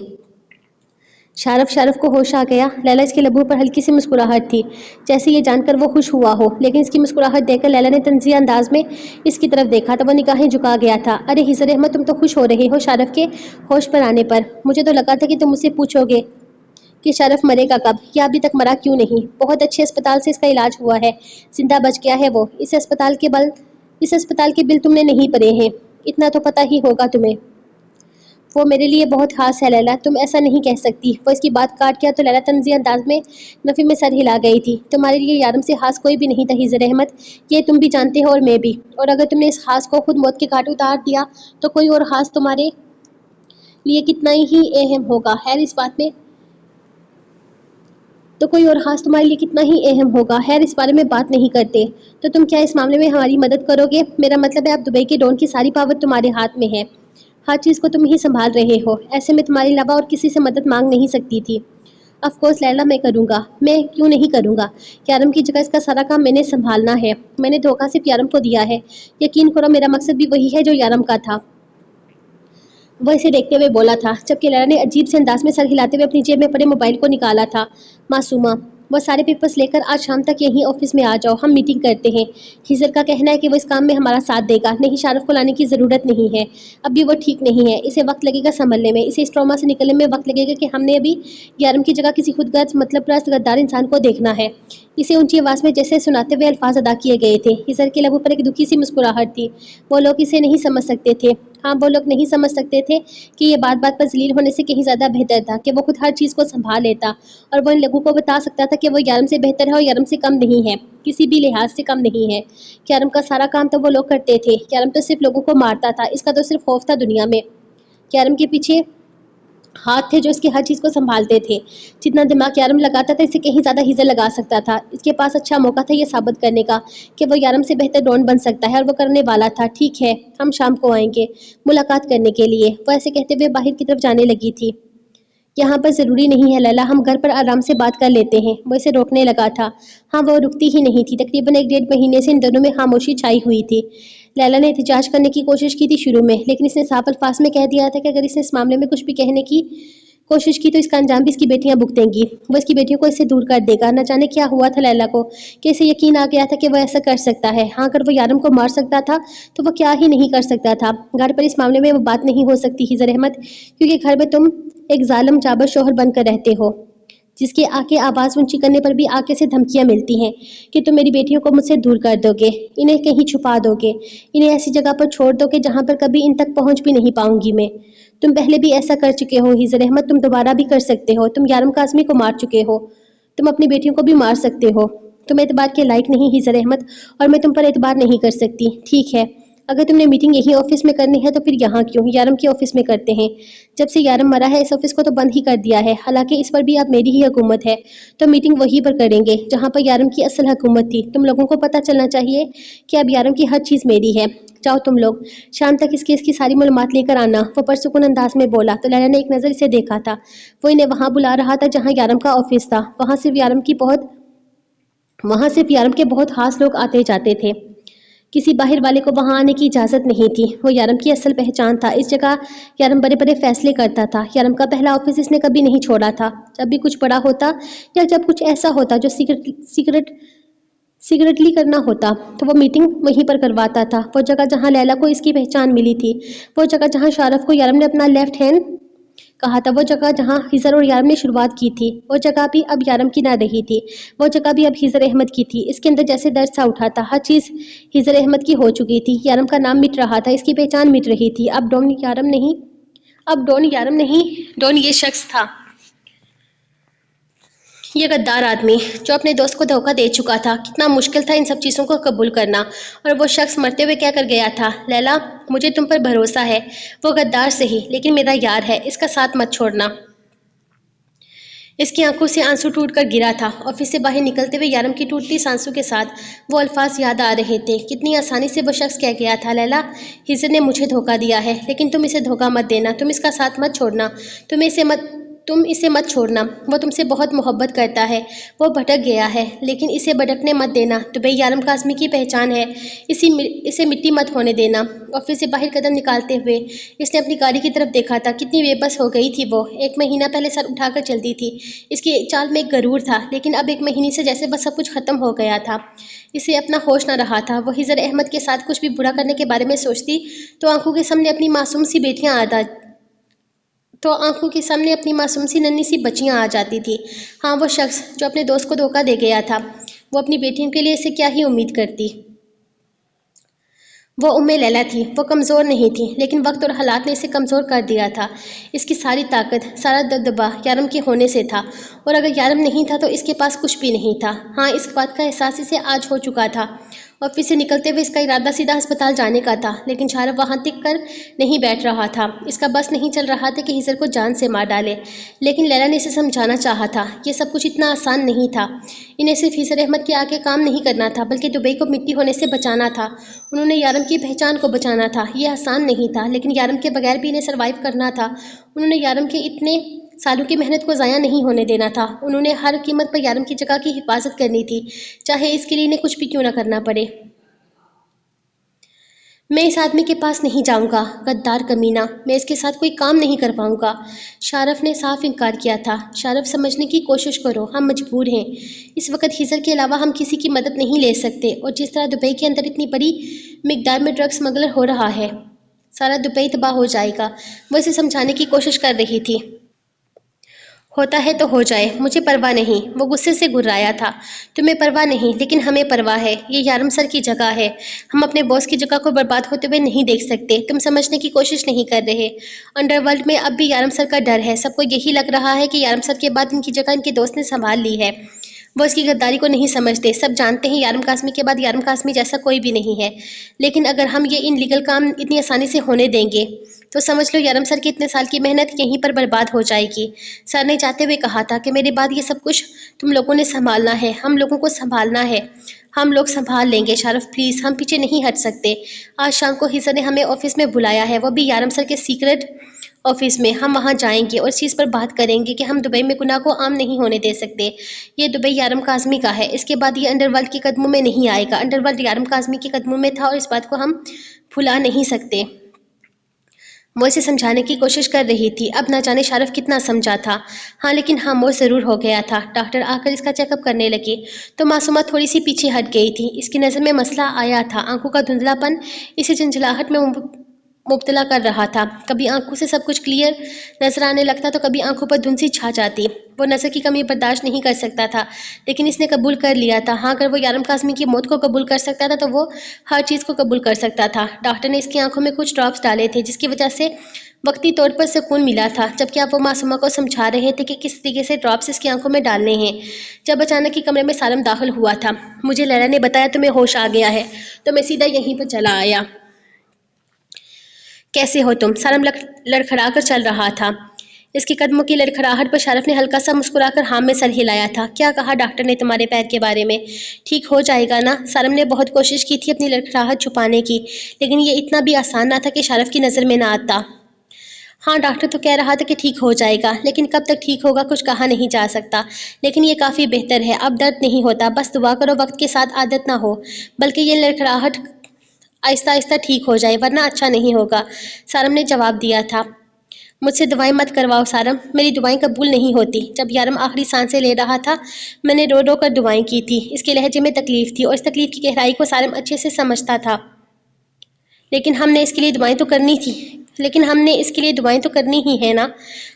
شارف کو ہوش آ گیا۔ لیلا اس کے لبوں پر ہلکی سی مسکراہٹ تھی، جیسے یہ جان کر وہ خوش ہوا ہو، لیکن اس کی مسکراہٹ دیکھ کر لیلا نے طنزیہ انداز میں اس کی طرف دیکھا تو وہ نگاہیں جھکا گیا تھا۔ ارے ہجر احمد، تم تو خوش ہو رہے ہو شارف کے ہوش پر آنے پر۔ مجھے تو لگا تھا کہ تم مجھ سے پوچھو گے کہ شارف مرے گا کب، یا ابھی تک مرا کیوں نہیں۔ بہت اچھے اسپتال سے اس کا علاج ہوا ہے، زندہ بچ گیا ہے وہ۔ اس اسپتال کے بل تم نے نہیں بھرے ہیں، اتنا تو پتہ ہی ہوگا تمہیں۔ وہ میرے لیے بہت خاص ہے لیلا، تم ایسا نہیں کہہ سکتی۔ وہ اس کی بات کاٹ گیا تو لیلا طنزیہ انداز میں نفی میں سر ہلا گئی تھی۔ تمہارے لیے یارم سے خاص کوئی بھی نہیں تھا ہجر احمد، یہ تم بھی جانتے ہو اور میں بھی۔ اور اگر تم نے اس خاص کو خود موت کے گھاٹ اتار دیا تو کوئی اور خاص تمہارے لیے کتنا ہی اہم ہوگا۔ خیر، اس بارے میں بات نہیں کرتے۔ تو تم کیا اس معاملے میں ہماری مدد کرو گے؟ میرا مطلب ہے اب دبئی کے ڈون کی ساری پاور تمہارے ہاتھ میں ہے، ہر چیز کو تم ہی سنبھال رہے ہو۔ ایسے میں تمہارے علاوہ اور کسی سے مدد مانگ نہیں سکتی تھی۔ آف کورس لیلا، میں کروں گا۔ میں کیوں نہیں کروں گا؟ یارم کی جگہ اس کا سارا کام میں نے سنبھالنا ہے۔ میں نے دھوکہ صرف یارم کو دیا ہے، یقین کرو میرا مقصد بھی وہی ہے جو یارم کا تھا۔ وہ اسے دیکھتے ہوئے بولا تھا، جبکہ لیلا نے عجیب سے انداز میں سر ہلاتے ہوئے اپنی جیب میں پڑے موبائل کو نکالا تھا۔ معصومہ، وہ سارے پیپرز لے کر آج شام تک یہیں آفس میں آ جاؤ، ہم میٹنگ کرتے ہیں۔ ہجر کا کہنا ہے کہ وہ اس کام میں ہمارا ساتھ دے گا۔ نہیں، شارف کو لانے کی ضرورت نہیں ہے، اب بھی وہ ٹھیک نہیں ہے، اسے وقت لگے گا سنبھلنے میں، اسے اس ٹراما سے نکلنے میں وقت لگے گا کہ ہم نے ابھی یارم کی جگہ کسی خود غرض مطلب پرست غدار انسان کو دیکھنا ہے۔ اسے اونچی آواز میں جیسے سناتے ہوئے الفاظ ادا کیے گئے تھے۔ ہجر کے لبوں پر ایک دکھی سی مسکراہٹ تھی۔ وہ لوگ اسے نہیں سمجھ سکتے تھے، ہاں وہ لوگ نہیں سمجھ سکتے تھے کہ یہ بات بات پر ذلیل ہونے سے کہیں زیادہ بہتر تھا کہ وہ خود ہر چیز کو سنبھال لیتا، اور وہ ان لوگوں کو بتا سکتا تھا کہ وہ یارم سے بہتر ہے اور یارم سے کم نہیں ہے، کسی بھی لحاظ سے کم نہیں ہے۔ یارم کا سارا کام تو وہ لوگ کرتے تھے، یارم تو صرف لوگوں کو مارتا تھا، اس کا تو صرف خوف تھا دنیا میں۔ یارم کے پیچھے ہاتھ تھے جو اس کی ہر چیز کو سنبھالتے تھے. جتنا دماغ یارم لگاتا تھا اسے کہیں زیادہ ہیزر لگا سکتا تھا. اس کے پاس اچھا موقع تھا یہ ثابت کرنے کا کہ وہ یارم سے بہتر ڈون بن سکتا ہے، اور وہ کرنے والا تھا. ٹھیک ہے، ہم شام کو آئیں گے ملاقات کرنے کے لیے. وہ ایسے کہتے ہوئے باہر کی طرف جانے لگی تھی. یہاں پر ضروری نہیں ہے لیلا، ہم گھر پر آرام سے بات کر لیتے ہیں. وہ اسے روکنے لگا تھا. ہاں، وہ رکتی ہی نہیں تھی. تقریباً 1 ڈیڑھ مہینے سے ان دونوں میں خاموشی چھائی ہوئی تھی. لیلا نے احتجاج کرنے کی کوشش کی تھی شروع میں، لیکن اس نے صاف الفاظ میں کہہ دیا تھا کہ اگر اس نے اس معاملے میں کچھ بھی کہنے کی کوشش کی تو اس کا انجام بھی اس کی بیٹیاں بھگتیں گی. وہ اس کی بیٹیوں کو اس سے دور کر دے گا. نہ جانے کیا ہوا تھا لیلا کو کہ اسے یقین آ گیا تھا کہ وہ ایسا کر سکتا ہے. ہاں، اگر وہ یارم کو مار سکتا تھا تو وہ کیا ہی نہیں کر سکتا تھا. گھر پر اس معاملے میں وہ بات نہیں ہو سکتی ہیزر احمد، کیونکہ گھر میں تم ایک ظالم جابر شوہر بن کر رہتے ہو جس کے آکے آواز اونچی کرنے پر بھی آکے سے دھمکیاں ملتی ہیں کہ تم میری بیٹیوں کو مجھ سے دور کر دو گے، انہیں کہیں چھپا دو گے، انہیں ایسی جگہ پر چھوڑ دو گے جہاں پر کبھی ان تک پہنچ بھی نہیں پاؤں گی میں. تم پہلے بھی ایسا کر چکے ہو ہیزر احمد، تم دوبارہ بھی کر سکتے ہو. تم یارم کاظمی کو مار چکے ہو، تم اپنی بیٹیوں کو بھی مار سکتے ہو. تم اعتبار کے لائق نہیں ہیزر احمد، اور میں تم پر اعتبار نہیں کر سکتی. ٹھیک ہے، اگر تم نے میٹنگ یہی آفس میں کرنی ہے تو پھر یہاں کیوں، یارم کے آفس میں کرتے ہیں. جب سے یارم مرا ہے اس آفس کو تو بند ہی کر دیا ہے، حالانکہ اس پر بھی اب میری ہی حکومت ہے. تو میٹنگ وہیں پر کریں گے جہاں پر یارم کی اصل حکومت تھی. تم لوگوں کو پتہ چلنا چاہیے کہ اب یارم کی ہر چیز میری ہے. جاؤ تم لوگ شام تک اس کیس کی ساری معلومات لے کر آنا. وہ پرسکون انداز میں بولا تو لیلا نے ایک نظر اسے دیکھا تھا. وہ انہیں وہاں بلا رہا تھا جہاں یارم کا آفس تھا. وہاں صرف یارم کے بہت خاص لوگ آتے جاتے تھے. کسی باہر والے کو وہاں آنے کی اجازت نہیں تھی. وہ یارم کی اصل پہچان تھا. اس جگہ یارم بڑے بڑے فیصلے کرتا تھا. یارم کا پہلا آفس اس نے کبھی نہیں چھوڑا تھا. جب بھی کچھ بڑا ہوتا یا جب کچھ ایسا ہوتا جو سیکرٹلی کرنا ہوتا تو وہ میٹنگ وہیں پر کرواتا تھا. وہ جگہ جہاں لیلا کو اس کی پہچان ملی تھی، وہ جگہ جہاں شارف کو یارم نے اپنا لیفٹ ہینڈ کہا تھا، وہ جگہ جہاں ہیزر اور یارم نے شروعات کی تھی، وہ جگہ بھی اب یارم کی نہ رہی تھی. وہ جگہ بھی اب ہیزر احمد کی تھی. اس کے اندر جیسے درد سا اٹھا تھا. ہر چیز ہیزر احمد کی ہو چکی تھی. یارم کا نام مٹ رہا تھا، اس کی پہچان مٹ رہی تھی. اب ڈون یارم نہیں، ڈون یہ شخص تھا، یہ غدار آدمی جو اپنے دوست کو دھوکہ دے چکا تھا. کتنا مشکل تھا ان سب چیزوں کو قبول کرنا. اور وہ شخص مرتے ہوئے کیا کر گیا تھا. لیلا، مجھے تم پر بھروسہ ہے. وہ غدار صحیح لیکن میرا یار ہے، اس کا ساتھ مت چھوڑنا. اس کی آنکھوں سے آنسو ٹوٹ کر گرا تھا. آفس سے باہر نکلتے ہوئے یارم کی ٹوٹتی سانسوں کے ساتھ وہ الفاظ یاد آ رہے تھے. کتنی آسانی سے وہ شخص کہہ گیا تھا، لیلا، ہیزر نے مجھے دھوکہ دیا ہے لیکن تم اسے دھوکہ مت دینا، تم اس کا ساتھ مت چھوڑنا، تم اسے مت چھوڑنا. وہ تم سے بہت محبت کرتا ہے. وہ بھٹک گیا ہے لیکن اسے بھٹکنے مت دینا. دبئی یارم کاظمی کی پہچان ہے، اسے مٹی مت ہونے دینا. آفس سے باہر قدم نکالتے ہوئے اس نے اپنی گاڑی کی طرف دیکھا تھا. کتنی بے بس ہو گئی تھی وہ. 1 مہینہ پہلے سر اٹھا کر چلتی تھی. اس کی چال میں ایک غرور تھا، لیکن اب 1 مہینے سے جیسے بس سب کچھ ختم ہو گیا تھا. اسے اپنا ہوش نہ رہا تھا. وہ ہیزر احمد کے ساتھ کچھ بھی برا کرنے کے بارے میں سوچتی تو آنکھوں کے سامنے اپنی معصوم سی ننھی سی بچیاں آ جاتی تھی. ہاں، وہ شخص جو اپنے دوست کو دھوکہ دے گیا تھا، وہ اپنی بیٹیوں کے لیے اسے کیا ہی امید کرتی. وہ لیلا تھی. وہ کمزور نہیں تھی لیکن وقت اور حالات نے اسے کمزور کر دیا تھا. اس کی ساری طاقت، سارا دبدبا یارم کے ہونے سے تھا، اور اگر یارم نہیں تھا تو اس کے پاس کچھ بھی نہیں تھا. ہاں، اس بات کا احساس اسے آج ہو چکا تھا. آفس سے نکلتے ہوئے اس کا ارادہ سیدھا ہسپتال جانے کا تھا، لیکن شارف وہاں ٹک کر نہیں بیٹھ رہا تھا. اس کا بس نہیں چل رہا تھا کہ ہیزر کو جان سے مار ڈالے. لیکن لیلا نے اسے سمجھانا چاہا تھا. یہ سب کچھ اتنا آسان نہیں تھا. انہیں صرف ہیزر احمد کے آگے کام نہیں کرنا تھا بلکہ دبئی کو مٹی ہونے سے بچانا تھا. انہوں نے یارم کی پہچان کو بچانا تھا. یہ آسان نہیں تھا لیکن یارم کے بغیر بھی انہیں سروائیو کرنا تھا. انہوں نے یارم کے اتنے سالوں کی محنت کو ضائع نہیں ہونے دینا تھا. انہوں نے ہر قیمت پر یارم کی جگہ کی حفاظت کرنی تھی، چاہے اس کے لیے انہیں کچھ بھی کیوں نہ کرنا پڑے. میں اس آدمی کے پاس نہیں جاؤں گا، غدار کمینہ، میں اس کے ساتھ کوئی کام نہیں کر پاؤں گا. شارف نے صاف انکار کیا تھا. شارف، سمجھنے کی کوشش کرو، ہم مجبور ہیں. اس وقت ہیزر کے علاوہ ہم کسی کی مدد نہیں لے سکتے، اور جس طرح دبئی کے اندر اتنی بڑی مقدار میں ڈرگ سمگلر ہو رہا ہے، سارا دبئی تباہ ہو جائے گا. وہ اسے سمجھانے کی کوشش کر رہی تھی. ہوتا ہے تو ہو جائے، مجھے پرواہ نہیں. وہ غصے سے گھرایا تھا. تمہیں پرواہ نہیں لیکن ہمیں پرواہ ہے. یہ یارم سر کی جگہ ہے. ہم اپنے باس کی جگہ کو برباد ہوتے ہوئے نہیں دیکھ سکتے. تم سمجھنے کی کوشش نہیں کر رہے. انڈر ورلڈ میں اب بھی یارم سر کا ڈر ہے. سب کو یہی لگ رہا ہے کہ یارم سر کے بعد ان کی جگہ ان کے دوست نے سنبھال لی ہے. وہ اس کی غداری کو نہیں سمجھتے. سب جانتے ہیں یارم کاظمی کے بعد یارم کاظمی جیسا کوئی بھی نہیں ہے. لیکن اگر ہم یہ ان لیگل کام اتنی آسانی سے ہونے دیں گے تو سمجھ لو یارم سر کی اتنے سال کی محنت یہیں پر برباد ہو جائے گی. سر نے جاتے ہوئے کہا تھا کہ میرے بعد یہ سب کچھ تم لوگوں نے سنبھالنا ہے، ہم لوگوں کو سنبھالنا ہے. ہم لوگ سنبھال لیں گے شارف پلیز، ہم پیچھے نہیں ہٹ سکتے. آج شام کو حضر نے ہمیں آفس میں بلایا ہے، وہ بھی یارم سر کے سیکرٹ آفس میں. ہم وہاں جائیں گے اور اس چیز پر بات کریں گے کہ ہم دبئی میں گناہ کو عام نہیں ہونے دے سکتے. یہ دبئی یارم کاظمی کا ہے، اس کے بعد یہ انڈر ورلڈ کے قدموں میں نہیں آئے گا. انڈر ورلڈ یارم کاظمی کے قدموں میں تھا اور اس بات کو ہم بھلا نہیں سکتے. وہ اسے سمجھانے کی کوشش کر رہی تھی. اب نہ جانے شارف کتنا سمجھا تھا. ہاں لیکن خاموش ضرور ہو گیا تھا. ڈاکٹر آ کر اس کا چیک اپ کرنے لگے تو معصومہ تھوڑی سی پیچھے ہٹ گئی تھی. اس کی نظر میں مسئلہ آیا تھا. آنکھوں کا دھندلا پن اسے جھنجھلاہٹ میں مبتلا کر رہا تھا. کبھی آنکھوں سے سب کچھ کلیئر نظر آنے لگتا تو کبھی آنکھوں پر دھند سی چھا جاتی. وہ نظر کی کمی برداشت نہیں کر سکتا تھا لیکن اس نے قبول کر لیا تھا. ہاں اگر وہ یارم کاظمی کی موت کو قبول کر سکتا تھا تو وہ ہر چیز کو قبول کر سکتا تھا. ڈاکٹر نے اس کی آنکھوں میں کچھ ڈراپس ڈالے تھے جس کی وجہ سے وقتی طور پر سکون ملا تھا. جبکہ اب وہ معصومہ کو سمجھا رہے تھے کہ کس طریقے سے ڈراپس اس کی آنکھوں میں ڈالنے ہیں. جب اچانک ہی کمرے میں سالم داخل ہوا تھا. مجھے لیلا نے بتایا تمہیں ہوش آ گیا ہے تو میں سیدھا یہیں پر چلا آیا. کیسے ہو تم؟ سالم لڑکھڑا کر چل رہا تھا. اس کے قدموں کی لڑکھڑاہٹ پر شارف نے ہلکا سا مسکرا کر ہاں میں سر ہلایا تھا. کیا کہا ڈاکٹر نے تمہارے پیر کے بارے میں؟ ٹھیک ہو جائے گا نا؟ سالم نے بہت کوشش کی تھی اپنی لڑکھڑاہٹ چھپانے کی لیکن یہ اتنا بھی آسان نہ تھا کہ شارف کی نظر میں نہ آتا. ہاں ڈاکٹر تو کہہ رہا تھا کہ ٹھیک ہو جائے گا لیکن کب تک ٹھیک ہوگا کچھ کہا نہیں جا سکتا. لیکن یہ کافی بہتر ہے، اب درد نہیں ہوتا. بس دعا کرو وقت کے ساتھ عادت نہ ہو بلکہ یہ لڑکھڑاہٹ آہستہ آہستہ ٹھیک ہو جائے ورنہ اچھا نہیں ہوگا. سالم نے جواب دیا تھا. مجھ سے دعائیں مت کرواؤ سالم، میری دعائیں قبول نہیں ہوتی. جب یارم آخری سانسیں لے رہا تھا میں نے رو رو کر دعائیں کی تھی. اس کے لہجے میں تکلیف تھی اور اس تکلیف کی گہرائی کو سالم اچھے سے سمجھتا تھا. لیکن ہم نے اس کے لیے دعائیں تو کرنی ہی ہے نا.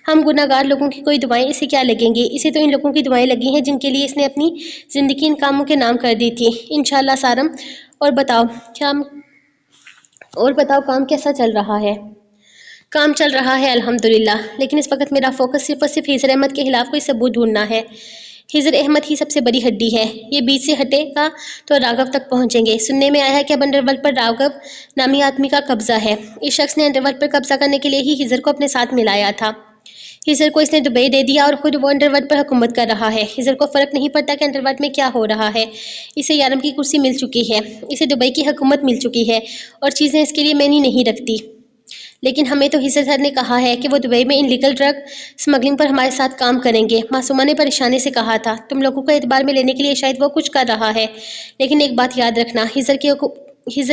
ہم گناہ گار لوگوں کی کوئی دعائیں اسے کیا لگیں گی؟ اسے تو ان لوگوں کی دعائیں لگی ہیں جن کے لیے اس نے اپنی زندگی ان کاموں کے نام کر دی تھی. انشاءاللہ سالم. اور بتاؤ کام کیسا چل رہا ہے؟ کام چل رہا ہے الحمدللہ، لیکن اس وقت میرا فوکس صرف اور صرف حضر احمد کے خلاف کوئی ثبوت ڈھونڈنا ہے. حضر احمد ہی سب سے بڑی ہڈی ہے. یہ بیچ سے ہٹے گا تو راگھو تک پہنچیں گے. سننے میں آیا ہے کہ اب انڈر ورلڈ پر راگھو نامی آدمی کا قبضہ ہے. اس شخص نے انڈر ورلڈ پر قبضہ کرنے کے لیے ہی حضر کو اپنے ساتھ ملایا تھا. حضر کو اس نے دبئی دے دیا اور خود وہ انڈر ورلڈ پر حکومت کر رہا ہے. حضر کو فرق نہیں پڑتا کہ انڈر ورلڈ میں کیا ہو رہا ہے. اسے یارم کی کرسی مل چکی ہے، اسے دبئی کی حکومت مل چکی ہے اور چیزیں اس کے لیے معنی نہیں رکھتی. لیکن ہمیں تو حضر سر نے کہا ہے کہ وہ دبئی میں انلیگل ڈرگ سمگلنگ پر ہمارے ساتھ کام کریں گے. معصومہ نے پریشانی سے کہا تھا. تم لوگوں کو اعتبار میں لینے کے لیے شاید وہ کچھ کر رہا ہے لیکن ایک بات یاد رکھنا، حضر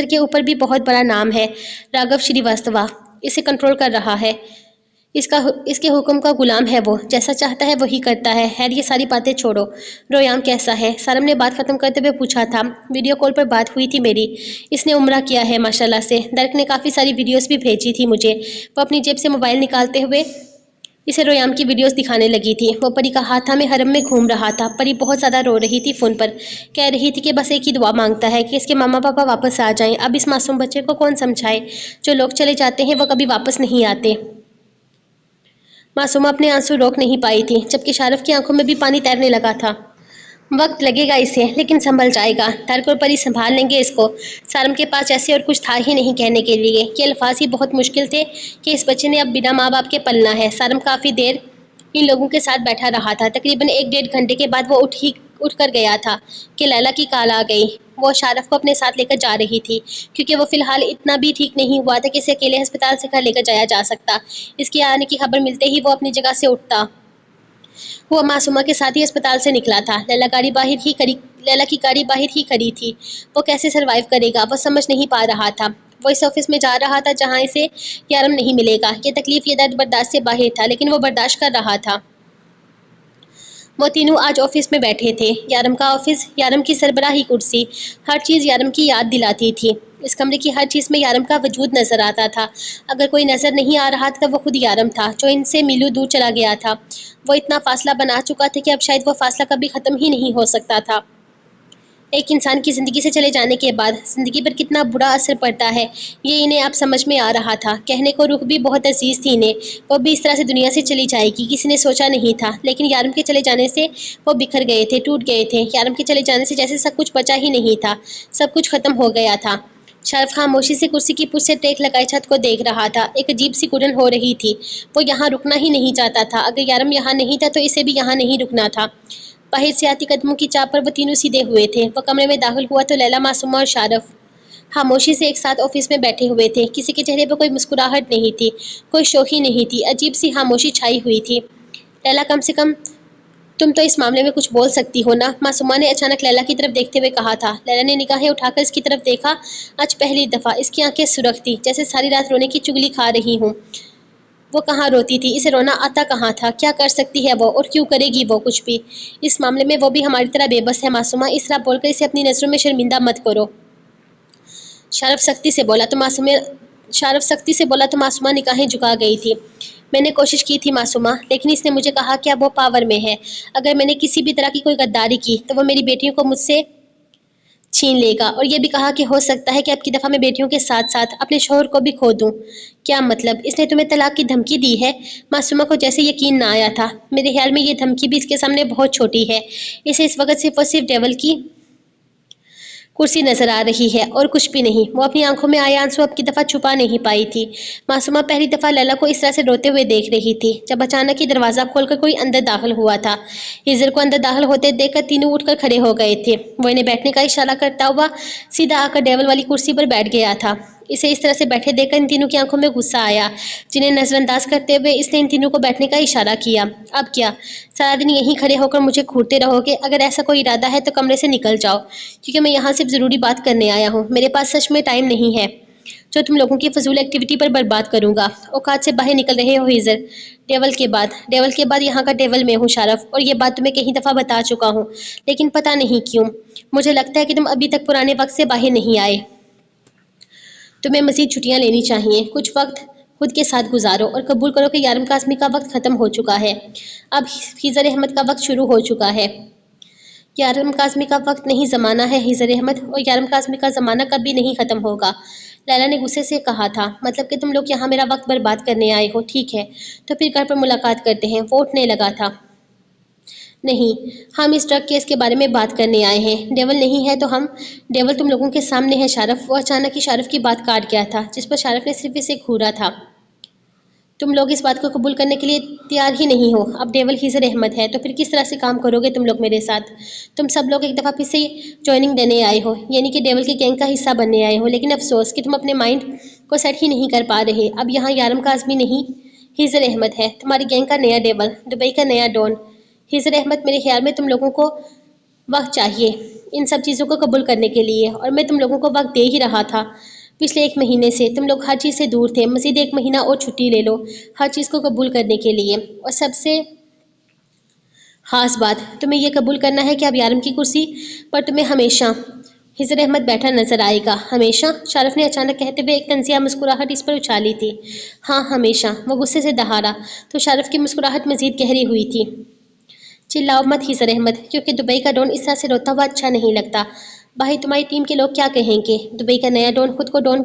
کے اوپر بھی بہت بڑا نام ہے، راگھو شری واستوا. اسے کنٹرول کر رہا ہے. اس کے حکم کا غلام ہے وہ، جیسا چاہتا ہے وہی کرتا ہے. خیر یہ ساری باتیں چھوڑو، رویام کیسا ہے؟ سالم نے بات ختم کرتے ہوئے پوچھا تھا. ویڈیو کال پر بات ہوئی تھی میری، اس نے عمرہ کیا ہے ماشاءاللہ سے. درک نے کافی ساری ویڈیوز بھی بھیجی تھی مجھے. وہ اپنی جیب سے موبائل نکالتے ہوئے اسے رویام کی ویڈیوز دکھانے لگی تھی. وہ پری کا ہاتھ میں حرم میں گھوم رہا تھا. پری بہت زیادہ رو رہی تھی فون پر. کہہ رہی تھی کہ بس ایک ہی دعا مانگتا ہے کہ اس کے ماما پاپا واپس آ جائیں. اب اس معصوم بچے کو کون سمجھائے؟ جو لوگ چلے جاتے ہیں وہ کبھی واپس نہیں آتے. معصومہ اپنے آنسو روک نہیں پائی تھی جبکہ شارف کی آنکھوں میں بھی پانی تیرنے لگا تھا. وقت لگے گا اسے لیکن سنبھل جائے گا. درک اور پری سنبھال لیں گے اس کو. سالم کے پاس ایسے اور کچھ تھا ہی نہیں کہنے کے لیے. یہ الفاظ ہی بہت مشکل تھے کہ اس بچے نے اب بنا ماں باپ کے پلنا ہے. سالم کافی دیر ان لوگوں کے ساتھ بیٹھا رہا تھا. تقریباً 1-1.5 گھنٹے کے بعد وہ اٹھ کر گیا تھا کہ لیلا کی کال آ گئی. وہ شارف کو اپنے ساتھ لے کر جا رہی تھی کیونکہ وہ فی الحال اتنا بھی ٹھیک نہیں ہوا تھا کہ اسے اکیلے ہسپتال سے گھر لے کر جایا جا سکتا. اس کے آنے کی خبر ملتے ہی وہ اپنی جگہ سے اٹھتا. وہ معصومہ کے ساتھ ہی اسپتال سے نکلا تھا. لیلا کی گاڑی باہر ہی کھڑی تھی. وہ کیسے سروائیو کرے گا وہ سمجھ نہیں پا رہا تھا. وہ اس آفس میں جا رہا تھا جہاں اسے یارم نہیں ملے گا. یہ تکلیف، یہ درد برداشت سے باہر تھا لیکن وہ برداشت کر رہا تھا. وہ تینوں آج آفس میں بیٹھے تھے. یارم کا آفس، یارم کی سربراہی کرسی، ہر چیز یارم کی یاد دلاتی تھی. اس کمرے کی ہر چیز میں یارم کا وجود نظر آتا تھا. اگر کوئی نظر نہیں آ رہا تھا وہ خود یارم تھا جو ان سے میلوں دور چلا گیا تھا. وہ اتنا فاصلہ بنا چکا تھا کہ اب شاید وہ فاصلہ کبھی ختم ہی نہیں ہو سکتا تھا. ایک انسان کی زندگی سے چلے جانے کے بعد زندگی پر کتنا برا اثر پڑتا ہے یہ انہیں اب سمجھ میں آ رہا تھا۔ کہنے کو روح بھی بہت عزیز تھی انہیں، وہ بھی اس طرح سے دنیا سے چلی جائے گی کسی نے سوچا نہیں تھا، لیکن یارم کے چلے جانے سے وہ بکھر گئے تھے، ٹوٹ گئے تھے۔ یارم کے چلے جانے سے جیسے سب کچھ بچا ہی نہیں تھا، سب کچھ ختم ہو گیا تھا۔ شرف خاموشی سے کرسی کی پشت سے ٹیک لگائے چھت کو دیکھ رہا تھا، ایک عجیب سی گھٹن ہو رہی تھی۔ وہ یہاں رکنا ہی نہیں چاہتا تھا، اگر یارم یہاں نہیں تھا تو اسے بھی یہاں نہیں رکنا تھا۔ باہر سے آتی قدموں کی چاپ پر وہ تینوں سیدھے ہوئے تھے۔ وہ کمرے میں داخل ہوا تو لیلا، معصومہ اور شارف خاموشی سے ایک ساتھ آفس میں بیٹھے ہوئے تھے۔ کسی کے چہرے پر کوئی مسکراہٹ نہیں تھی، کوئی شوخی نہیں تھی، عجیب سی خاموشی چھائی ہوئی تھی۔ لیلا، کم سے کم تم تو اس معاملے میں کچھ بول سکتی ہو نا، معصومہ نے اچانک لیلا کی طرف دیکھتے ہوئے کہا تھا۔ لیلا نے نگاہیں اٹھا کر اس کی طرف دیکھا، آج پہلی دفعہ اس کی آنکھیں سرخ تھی، جیسے ساری رات رونے کی چگلی کھا رہی ہوں۔ وہ کہاں روتی تھی، اسے رونا آتا کہاں تھا، کیا کر سکتی ہے وہ، اور کیوں کرے گی وہ کچھ بھی؟ اس معاملے میں وہ بھی ہماری طرح بے بس ہے معصومہ، اس طرح بول کر اسے اپنی نظروں میں شرمندہ مت کرو۔ شارف سختی سے بولا تو معصومہ نگاہیں جھکا گئی تھی۔ میں نے کوشش کی تھی معصومہ، لیکن اس نے مجھے کہا کہ اب وہ پاور میں ہے، اگر میں نے کسی بھی طرح کی کوئی غداری کی تو وہ میری بیٹیوں کو مجھ سے چھین لے گا، اور یہ بھی کہا کہ ہو سکتا ہے کہ اب کی دفعہ میں بیٹیوں کے ساتھ ساتھ اپنے شوہر کو بھی کھو دوں۔ کیا مطلب، اس نے تمہیں طلاق کی دھمکی دی ہے؟ معصومہ کو جیسے یقین نہ آیا تھا۔ میرے خیال میں یہ دھمکی بھی اس کے سامنے بہت چھوٹی ہے، اسے اس وقت صرف اور صرف ڈیول کی کرسی نظر آ رہی ہے اور کچھ بھی نہیں۔ وہ اپنی آنکھوں میں آئے آنسو اب کی دفعہ چھپا نہیں پائی تھی۔ معصومہ پہلی دفعہ لیلا کو اس طرح سے روتے ہوئے دیکھ رہی تھی جب اچانک ہی دروازہ کھول کر کوئی اندر داخل ہوا تھا۔ ہیزر کو اندر داخل ہوتے دیکھ کر تینوں اٹھ کر کھڑے ہو گئے تھے۔ وہ انہیں بیٹھنے کا اشارہ کرتا ہوا سیدھا آ کر ڈیول والی کرسی پر بیٹھ گیا تھا۔ اسے اس طرح سے بیٹھے دیکھ کر ان تینوں کی آنکھوں میں غصہ آیا، جنہیں نظر انداز کرتے ہوئے اس نے ان تینوں کو بیٹھنے کا اشارہ کیا۔ اب کیا سارا دن یہیں کھڑے ہو کر مجھے گھورتے رہو گے؟ اگر ایسا کوئی ارادہ ہے تو کمرے سے نکل جاؤ، کیونکہ میں یہاں صرف ضروری بات کرنے آیا ہوں۔ میرے پاس سچ میں ٹائم نہیں ہے جو تم لوگوں کی فضول ایکٹیویٹی پر برباد کروں گا۔ اوقات سے باہر نکل رہے ہو ہیزر۔ ڈیول کے بعد یہاں کا ڈیول میں ہوں شارف، اور یہ بات تمہیں کئی دفعہ بتا چکا ہوں، لیکن پتہ نہیں کیوں مجھے لگتا ہے کہ تم ابھی تک پرانے وقت سے باہر نہیں آئے۔ تمہیں مزید چھٹیاں لینی چاہیے، کچھ وقت خود کے ساتھ گزارو، اور قبول کرو کہ یارم کاظمی کا وقت ختم ہو چکا ہے، اب ہیزر احمد کا وقت شروع ہو چکا ہے۔ یارم کاظمی کا وقت نہیں زمانہ ہے ہیزر احمد، اور یارم کاظمی کا زمانہ کبھی نہیں ختم ہوگا۔ لیلا نے غصے سے کہا تھا۔ مطلب کہ تم لوگ یہاں میرا وقت برباد کرنے آئے ہو؟ ٹھیک ہے، تو پھر گھر پر ملاقات کرتے ہیں، وہ اٹھنے لگا تھا۔ نہیں، ہم اس ڈرگ کیس کے بارے میں بات کرنے آئے ہیں۔ ڈیول نہیں ہے تو ہم ڈیول تم لوگوں کے سامنے ہے شارف۔ وہ اچانک ہی شارف کی بات کاٹ گیا تھا، جس پر شارف نے صرف اسے گھورا تھا۔ تم لوگ اس بات کو قبول کرنے کے لیے تیار ہی نہیں ہو، اب ڈیول ہیزر احمد ہے تو پھر کس طرح سے کام کرو گے تم لوگ میرے ساتھ؟ تم سب لوگ ایک دفعہ پھر سے جوائننگ دینے آئے ہو، یعنی کہ ڈیول کے گینگ کا حصہ بننے آئے ہو، لیکن افسوس کہ تم اپنے مائنڈ کو سیٹ ہی نہیں کر پا رہے۔ اب یہاں یارم کاظمی نہیں، ہیزر احمد ہے، تمہاری گینگ کا نیا ڈیول، دبئی کا نیا ڈون۔ ہیزر احمد، میرے خیال میں تم لوگوں کو وقت چاہیے ان سب چیزوں کو قبول کرنے کے لیے، اور میں تم لوگوں کو وقت دے ہی رہا تھا۔ پچھلے 1 مہینے سے تم لوگ ہر چیز سے دور تھے، مزید 1 مہینہ اور چھٹی لے لو ہر چیز کو قبول کرنے کے لیے، اور سب سے خاص بات تمہیں یہ قبول کرنا ہے کہ اب یارم کی کرسی پر تمہیں ہمیشہ ہیزر احمد بیٹھا نظر آئے گا۔ ہمیشہ؟ شارف نے اچانک کہتے ہوئے ایک طنزیہ مسکراہٹ اس پر اچھالی تھی۔ ہاں ہمیشہ، وہ غصے سے دہارا تو شارف کی مسکراہٹ مزید گہری ہوئی تھی۔ چلاؤ مت ہیزر احمد، کیونکہ دبئی کا ڈون اس طرح سے روتا ہوا اچھا نہیں لگتا۔ باہر تمہاری ٹیم کے لوگ کیا کہیں گے؟ دبئی کا نیا ڈون خود کو ڈون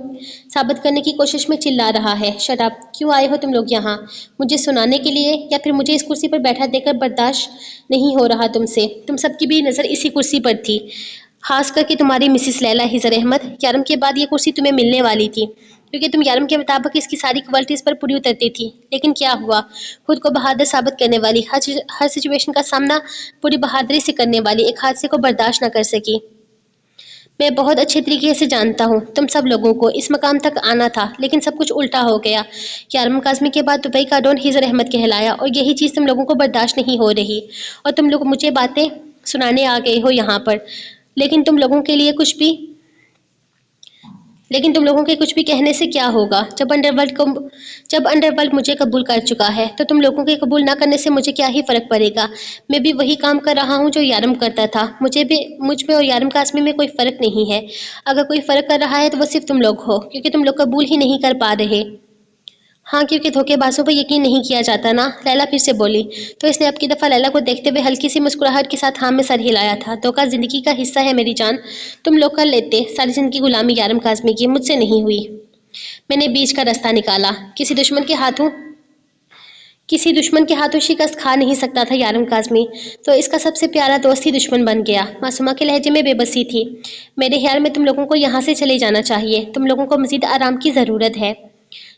ثابت کرنے کی کوشش میں چلا رہا ہے۔ شٹ اپ، کیوں آئے ہو تم لوگ یہاں؟ مجھے سنانے کے لیے، یا پھر مجھے اس کرسی پر بیٹھا دیکھ کر برداشت نہیں ہو رہا تم سے؟ تم سب کی بھی نظر اسی کرسی پر تھی، خاص کر کے تمہاری مسز لیلا۔ ہیزر احمد، یارم کے بعد یہ کرسی تمہیں ملنے والی تھی، کیونکہ تم یارم کے مطابق اس کی ساری کوالٹیز پر پوری اترتی تھی، لیکن کیا ہوا؟ خود کو بہادر ثابت کرنے والی، ہر سچویشن کا سامنا پوری بہادری سے کرنے والی ایک حادثے کو برداشت نہ کر سکی۔ میں بہت اچھے طریقے سے جانتا ہوں تم سب لوگوں کو اس مقام تک آنا تھا، لیکن سب کچھ الٹا ہو گیا۔ یارم کاظمی کے بعد دبئی کا ڈون ہیزر احمد کہلایا، اور یہی چیز تم لوگوں کو برداشت نہیں ہو رہی، اور تم لوگ مجھے باتیں سنانے آ گئے ہو یہاں پر، لیکن تم لوگوں کے کچھ بھی کہنے سے کیا ہوگا؟ جب انڈر ورلڈ مجھے قبول کر چکا ہے تو تم لوگوں کے قبول نہ کرنے سے مجھے کیا ہی فرق پڑے گا؟ میں بھی وہی کام کر رہا ہوں جو یارم کرتا تھا، مجھ میں اور یارم کاظمی میں کوئی فرق نہیں ہے۔ اگر کوئی فرق کر رہا ہے تو وہ صرف تم لوگ ہو، کیونکہ تم لوگ قبول ہی نہیں کر پا رہے۔ ہاں کیونکہ دھوکے بازوں پر یقین نہیں کیا جاتا نا، لیلا پھر سے بولی۔ تو اس نے اب کی دفعہ لیلا کو دیکھتے ہوئے ہلکی سی مسکراہٹ کے ساتھ ہاں میں سر ہلایا تھا۔ دھوکہ زندگی کا حصہ ہے میری جان، تم لوگ کر لیتے، ساری زندگی غلامی یارم کاظمی کی مجھ سے نہیں ہوئی۔ میں نے بیچ کا رستہ نکالا، کسی دشمن کے ہاتھوں شکست کھا نہیں سکتا تھا یارم کاظمی، تو اس کا سب سے پیارا دوست ہی دشمن بن گیا۔ معصومہ کے لہجے میں بے بسی تھی۔ میرے خیال میں تم لوگوں کو یہاں سے چلے جانا چاہیے، تم لوگوں کو مزید آرام کی ضرورت ہے۔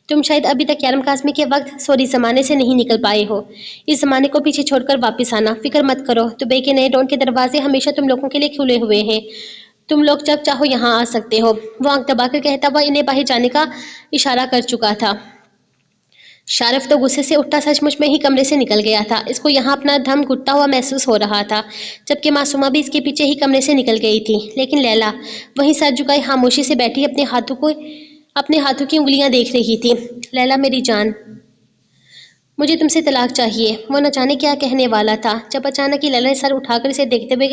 تم شاید ابھی تک یارم کاظمی کے وقت زمانے سے نہیں نکل پائے ہو، اس زمانے کو پیچھے چھوڑ کر واپس آنا، فکر مت کرو، دبئی کے نئے ڈون کے دروازے ہمیشہ تم لوگوں کے لیے کھلے ہوئے ہیں، تم لوگ جب چاہو یہاں آ سکتے ہو۔ وہ آنکھ دبا کر کہتا ہوا انہیں باہر جانے کا اشارہ کر چکا تھا۔ شارف تو غصے سے اٹھتا سچ مچ میں ہی کمرے سے نکل گیا تھا، اس کو یہاں اپنا دم گھٹتا ہوا محسوس ہو رہا تھا، جبکہ معصومہ بھی اس کے پیچھے ہی کمرے سے نکل گئی تھی۔ لیکن لیلا وہیں سر جھکائے خاموشی سے بیٹھی اپنے ہاتھوں کی انگلیاں دیکھ رہی تھی۔ لیلا میری جان، مجھے تم سے طلاق چاہیے، وہ نہ جانے کیا کہنے والا تھا، جب اچانک ہی لیلا نے سر اٹھا کر اسے دیکھتے ہوئے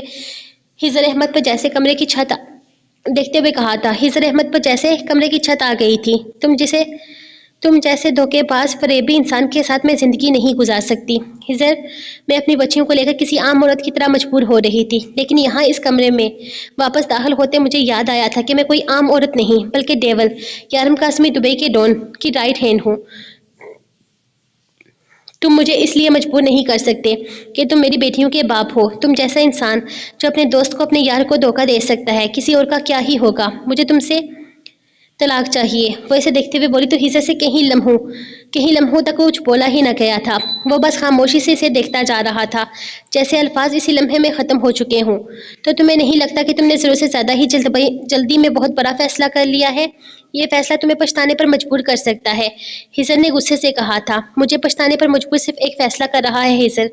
ہجر احمد پر جیسے کمرے کی چھت دیکھتے ہوئے کہا تھا، ہجر احمد پر جیسے کمرے کی چھت آ گئی تھی، تم جیسے دھوکے باز فریبی انسان کے ساتھ میں زندگی نہیں گزار سکتی۔ ہجر، میں اپنی بچیوں کو لے کر کسی عام عورت کی طرح مجبور ہو رہی تھی، لیکن یہاں اس کمرے میں واپس داخل ہوتے مجھے یاد آیا تھا کہ میں کوئی عام عورت نہیں بلکہ ڈیول یارم کاظمی دبئی کے ڈون کی رائٹ ہینڈ ہوں۔ تم مجھے اس لیے مجبور نہیں کر سکتے کہ تم میری بیٹیوں کے باپ ہو، تم جیسا انسان جو اپنے دوست کو اپنے یار کو دھوکہ دے سکتا ہے، کسی اور کا کیا ہی ہوگا۔ مجھے تم سے طلاق چاہیے۔ وہ اسے دیکھتے ہوئے بولی تو ہجر سے کہیں لمحوں تک کچھ بولا ہی نہ گیا تھا، وہ بس خاموشی سے اسے دیکھتا جا رہا تھا، جیسے الفاظ اسی لمحے میں ختم ہو چکے ہوں۔ تو تمہیں نہیں لگتا کہ تم نے ضرورت سے زیادہ ہی جلدی میں بہت بڑا فیصلہ کر لیا ہے؟ یہ فیصلہ تمہیں پچھتانے پر مجبور کر سکتا ہے۔ ہجر نے غصے سے کہا تھا، مجھے پچھتانے پر مجبور صرف ایک فیصلہ کر رہا ہے ہجر،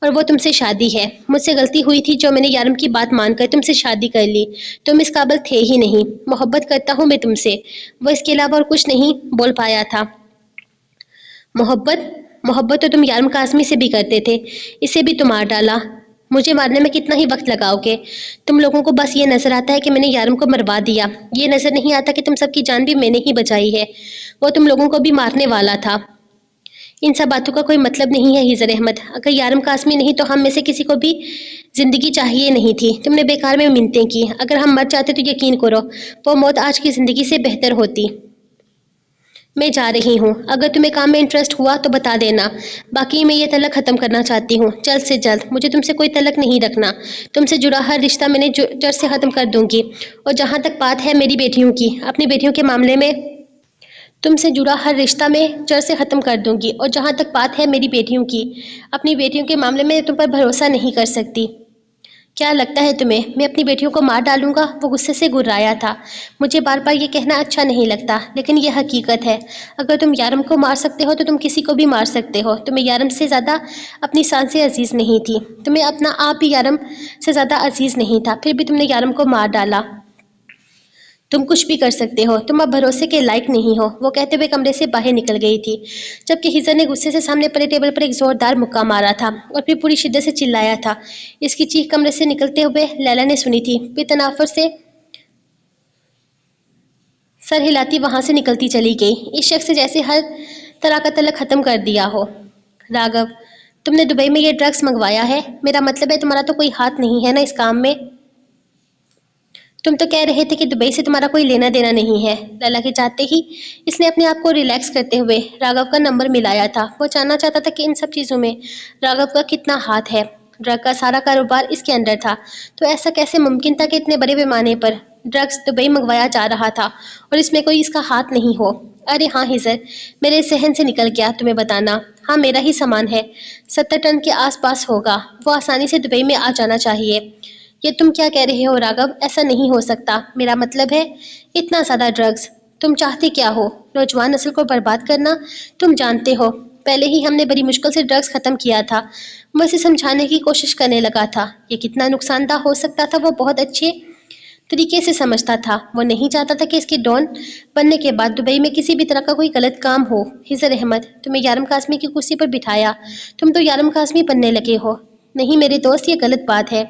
اور وہ تم سے شادی ہے۔ مجھ سے غلطی ہوئی تھی جو میں نے یارم کی بات مان کر تم سے شادی کر لی، تم اس قابل تھے ہی نہیں۔ محبت کرتا ہوں میں تم سے، وہ اس کے علاوہ اور کچھ نہیں بول پایا تھا۔ محبت تو تم یارم کاظمی سے بھی کرتے تھے، اسے بھی تو مار ڈالا، مجھے مارنے میں کتنا ہی وقت لگاؤ گے؟ تم لوگوں کو بس یہ نظر آتا ہے کہ میں نے یارم کو مروا دیا، یہ نظر نہیں آتا کہ تم سب کی جان بھی میں نے ہی بچائی ہے، وہ تم لوگوں کو بھی مارنے والا تھا۔ ان سب باتوں کا کوئی مطلب نہیں ہے ہجر احمد، اگر یارم کاظمی نہیں تو ہم میں سے کسی کو بھی زندگی چاہیے نہیں تھی، تم نے بیکار میں منتیں کی، اگر ہم مر جاتے تو یقین کرو وہ موت آج کی زندگی سے بہتر ہوتی۔ میں جا رہی ہوں، اگر تمہیں کام میں انٹرسٹ ہوا تو بتا دینا، باقی میں یہ تعلق ختم کرنا چاہتی ہوں جلد سے جلد، مجھے تم سے کوئی تعلق نہیں رکھنا، تم سے جڑا ہر رشتہ میں نے جڑ سے ختم کر دوں گی، اور جہاں تک بات ہے میری بیٹیوں کی، اپنی بیٹیوں کے معاملے میں تم سے جڑا ہر رشتہ میں جڑ سے ختم کر دوں گی، اور جہاں تک بات ہے میری بیٹیوں کی، اپنی بیٹیوں کے معاملے میں تم پر بھروسہ نہیں کر سکتی۔ کیا لگتا ہے تمہیں میں اپنی بیٹیوں کو مار ڈالوں گا؟ وہ غصے سے گھرایا تھا۔ مجھے بار بار یہ کہنا اچھا نہیں لگتا، لیکن یہ حقیقت ہے، اگر تم یارم کو مار سکتے ہو تو تم کسی کو بھی مار سکتے ہو، تمہیں یارم سے زیادہ اپنی سانسیں عزیز نہیں تھی، تمہیں اپنا آپ بھی یارم سے زیادہ عزیز نہیں تھا، پھر بھی تم نے یارم کو مار ڈالا۔ تم کچھ بھی کر سکتے ہو، تم اب بھروسے کے لائق نہیں ہو، وہ کہتے ہوئے کمرے سے باہر نکل گئی تھی، جبکہ ہجر نے غصے سے سامنے پڑے ٹیبل پر ایک زوردار مکہ مارا تھا اور پھر پوری شدت سے چلایا تھا۔ اس کی چیخ کمرے سے نکلتے ہوئے لیلا نے سنی تھی، پھر تنافر سے سر ہلاتی وہاں سے نکلتی چلی گئی۔ اس شخص سے جیسے ہر طرح کا تعلق ختم کر دیا ہو۔ راگھو، تم نے دبئی میں یہ ڈرگس منگوایا ہے؟ میرا مطلب ہے تمہارا تو کوئی ہاتھ نہیں ہے نا اس کام میں؟ تم تو کہہ رہے تھے کہ دبئی سے تمہارا کوئی لینا دینا نہیں ہے۔ لیلا کے جاتے ہی اس نے اپنے آپ کو ریلیکس کرتے ہوئے راگھو کا نمبر ملایا تھا۔ وہ جاننا چاہتا تھا کہ ان سب چیزوں میں راگھو کا کتنا ہاتھ ہے۔ ڈرگ کا سارا کاروبار اس کے اندر تھا، تو ایسا کیسے ممکن تھا کہ اتنے بڑے پیمانے پر ڈرگس دبئی منگوایا جا رہا تھا اور اس میں کوئی اس کا ہاتھ نہیں ہو؟ ارے ہاں ہجر، میرے ذہن سے نکل گیا تمہیں بتانا، ہاں میرا ہی سامان ہے، 70 ٹن کے آس پاس ہوگا، وہ آسانی سے دبئی میں آ جانا چاہیے۔ یہ تم کیا کہہ رہے ہو راگھو؟ ایسا نہیں ہو سکتا، میرا مطلب ہے اتنا زیادہ ڈرگز، تم چاہتے کیا ہو؟ نوجوان نسل کو برباد کرنا؟ تم جانتے ہو پہلے ہی ہم نے بڑی مشکل سے ڈرگز ختم کیا تھا۔ وہ اسے سمجھانے کی کوشش کرنے لگا تھا، یہ کتنا نقصان دہ ہو سکتا تھا وہ بہت اچھے طریقے سے سمجھتا تھا، وہ نہیں چاہتا تھا کہ اس کے ڈون بننے کے بعد دبئی میں کسی بھی طرح کا کوئی غلط کام ہو۔ ہجر احمد، تمہیں یارم کاظمی کی کرسی پر بٹھایا، تم تو یارم کاظمی بننے لگے ہو۔ نہیں میرے دوست، یہ غلط بات ہے،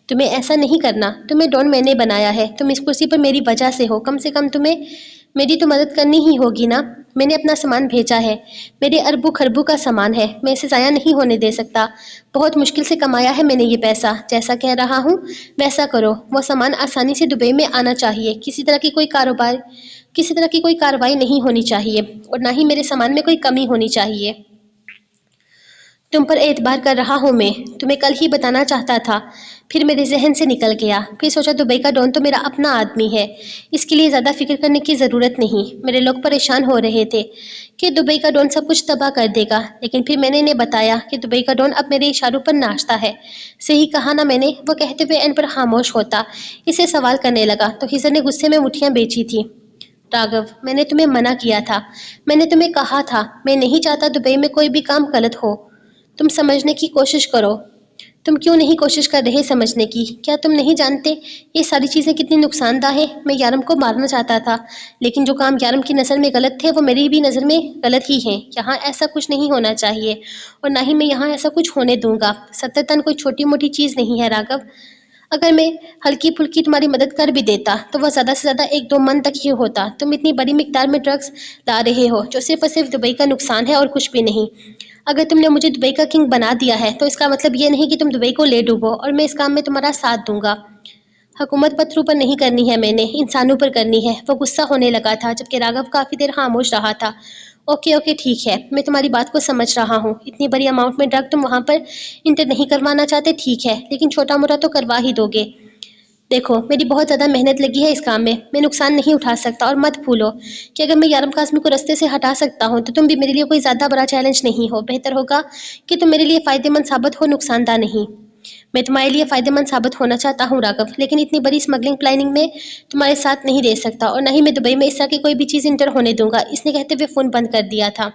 تمہیں ایسا نہیں کرنا، تمہیں ڈون میں نے بنایا ہے، تم اس کرسی پر میری وجہ سے ہو، کم سے کم تمہیں میری تو مدد کرنی ہی ہوگی نا۔ میں نے اپنا سامان بھیجا ہے، میرے اربوں خربوں کا سامان ہے، میں اسے ضائع نہیں ہونے دے سکتا۔ بہت مشکل سے کمایا ہے میں نے یہ پیسہ، جیسا کہہ رہا ہوں ویسا کرو۔ وہ سامان آسانی سے دبئی میں آنا چاہیے، کسی طرح کی کوئی کارروائی نہیں ہونی چاہیے، اور نہ ہی میرے سامان میں کوئی کمی ہونی چاہیے۔ تم پر اعتبار کر رہا ہوں میں، تمہیں کل ہی بتانا چاہتا تھا، پھر میرے ذہن سے نکل گیا۔ پھر سوچا دبئی کا ڈون تو میرا اپنا آدمی ہے، اس کے لیے زیادہ فکر کرنے کی ضرورت نہیں۔ میرے لوگ پریشان ہو رہے تھے کہ دبئی کا ڈون سب کچھ تباہ کر دے گا، لیکن پھر میں نے انہیں بتایا کہ دبئی کا ڈون اب میرے اشاروں پر ناچتا ہے۔ صحیح کہا نا میں نے؟ وہ کہتے ہوئے این پر خاموش ہوتا، اسے سوال کرنے لگا تو خضر نے غصے میں مٹھیاں بیچی تھی۔ راگھو، میں نے تمہیں منع کیا تھا، میں نے تمہیں کہا تھا میں نہیں چاہتا دبئی میں کوئی بھی کام غلط ہو۔ تم سمجھنے کی کوشش کرو۔ تم کیوں نہیں کوشش کر رہے سمجھنے کی؟ کیا تم نہیں جانتے یہ ساری چیزیں کتنی نقصان دہ ہیں؟ میں یارم کو مارنا چاہتا تھا، لیکن جو کام یارم کی نظر میں غلط تھے وہ میری بھی نظر میں غلط ہی ہیں۔ یہاں ایسا کچھ نہیں ہونا چاہیے، اور نہ ہی میں یہاں ایسا کچھ ہونے دوں گا۔ 70 طن کوئی چھوٹی موٹی چیز نہیں ہے راگھو۔ اگر میں ہلکی پھلکی تمہاری مدد کر بھی دیتا تو وہ زیادہ سے زیادہ 1-2 من تک ہی ہوتا۔ تم اتنی بڑی مقدار میں ڈرگز لا رہے ہو جو صرف اور صرف دبئی کا نقصان ہے اور کچھ بھی نہیں۔ اگر تم نے مجھے دبئی کا کنگ بنا دیا ہے تو اس کا مطلب یہ نہیں کہ تم دبئی کو لے ڈوبو، اور میں اس کام میں تمہارا ساتھ دوں گا۔ حکومت پتھروں پر نہیں کرنی ہے، میں نے انسانوں پر کرنی ہے۔ وہ غصہ ہونے لگا تھا جبکہ راگھو کافی دیر خاموش رہا تھا۔ اوکے ٹھیک ہے، میں تمہاری بات کو سمجھ رہا ہوں۔ اتنی بڑی اماؤنٹ میں ڈرگ تم وہاں پر انٹر نہیں کروانا چاہتے، ٹھیک ہے، لیکن چھوٹا موٹا تو کروا ہی دو گے۔ دیکھو میری بہت زیادہ محنت لگی ہے اس کام میں نقصان نہیں اٹھا سکتا، اور مت بھولو کہ اگر میں یارم کاظمی کو رستے سے ہٹا سکتا ہوں تو تم بھی میرے لیے کوئی زیادہ بڑا چیلنج نہیں ہو۔ بہتر ہوگا کہ تم میرے لیے فائدہ مند ثابت ہو، نقصان دہ نہیں۔ میں تمہارے لیے فائدہ مند ثابت ہونا چاہتا ہوں راگھو، لیکن اتنی بڑی اسمگلنگ پلاننگ میں تمہارے ساتھ نہیں رہ سکتا، اور نہ ہی میں دبئی میں اس طرح کی کوئی بھی چیز انٹر ہونے دوں گا۔ اس نے کہتے ہوئے فون بند کر دیا تھا۔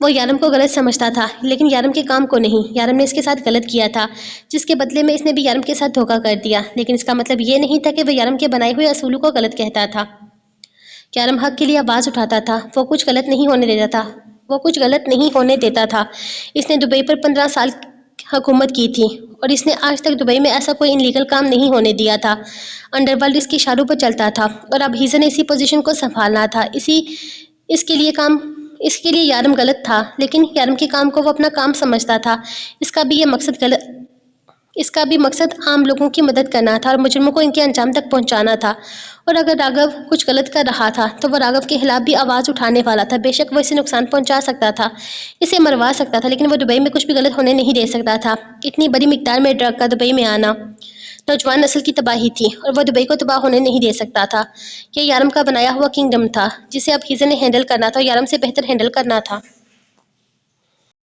وہ یارم کو غلط سمجھتا تھا، لیکن یارم کے کام کو نہیں۔ یارم نے اس کے ساتھ غلط کیا تھا، جس کے بدلے میں اس نے بھی یارم کے ساتھ دھوکہ کر دیا، لیکن اس کا مطلب یہ نہیں تھا کہ وہ یارم کے بنائے ہوئے اصولوں کو غلط کہتا تھا۔ یارم حق کے لیے آواز اٹھاتا تھا، وہ کچھ غلط نہیں ہونے دیتا تھا۔ اس نے دبئی پر 15 سال حکومت کی تھی، اور اس نے آج تک دبئی میں ایسا کوئی انلیگل کام نہیں ہونے دیا تھا۔ انڈر ورلڈ اس کے اشاروں پر چلتا تھا، اور اب ہیزر نے اسی پوزیشن کو سنبھالنا تھا۔ اس کے لیے یارم غلط تھا، لیکن یارم کے کام کو وہ اپنا کام سمجھتا تھا۔ اس کا بھی مقصد عام لوگوں کی مدد کرنا تھا اور مجرموں کو ان کے انجام تک پہنچانا تھا۔ اور اگر راگھو کچھ غلط کر رہا تھا تو وہ راگھو کے خلاف بھی آواز اٹھانے والا تھا۔ بے شک وہ اسے نقصان پہنچا سکتا تھا، اسے مروا سکتا تھا، لیکن وہ دبئی میں کچھ بھی غلط ہونے نہیں دے سکتا تھا۔ اتنی بڑی مقدار میں ڈرگ کا دبئی میں آنا نوجوان نسل کی تباہی تھی، اور وہ دبئی کو تباہ ہونے نہیں دے سکتا تھا۔ یہ یارم کا بنایا ہوا کنگڈم تھا جسے اب ہیزر نے ہینڈل کرنا تھا، اور یارم سے بہتر ہینڈل کرنا تھا۔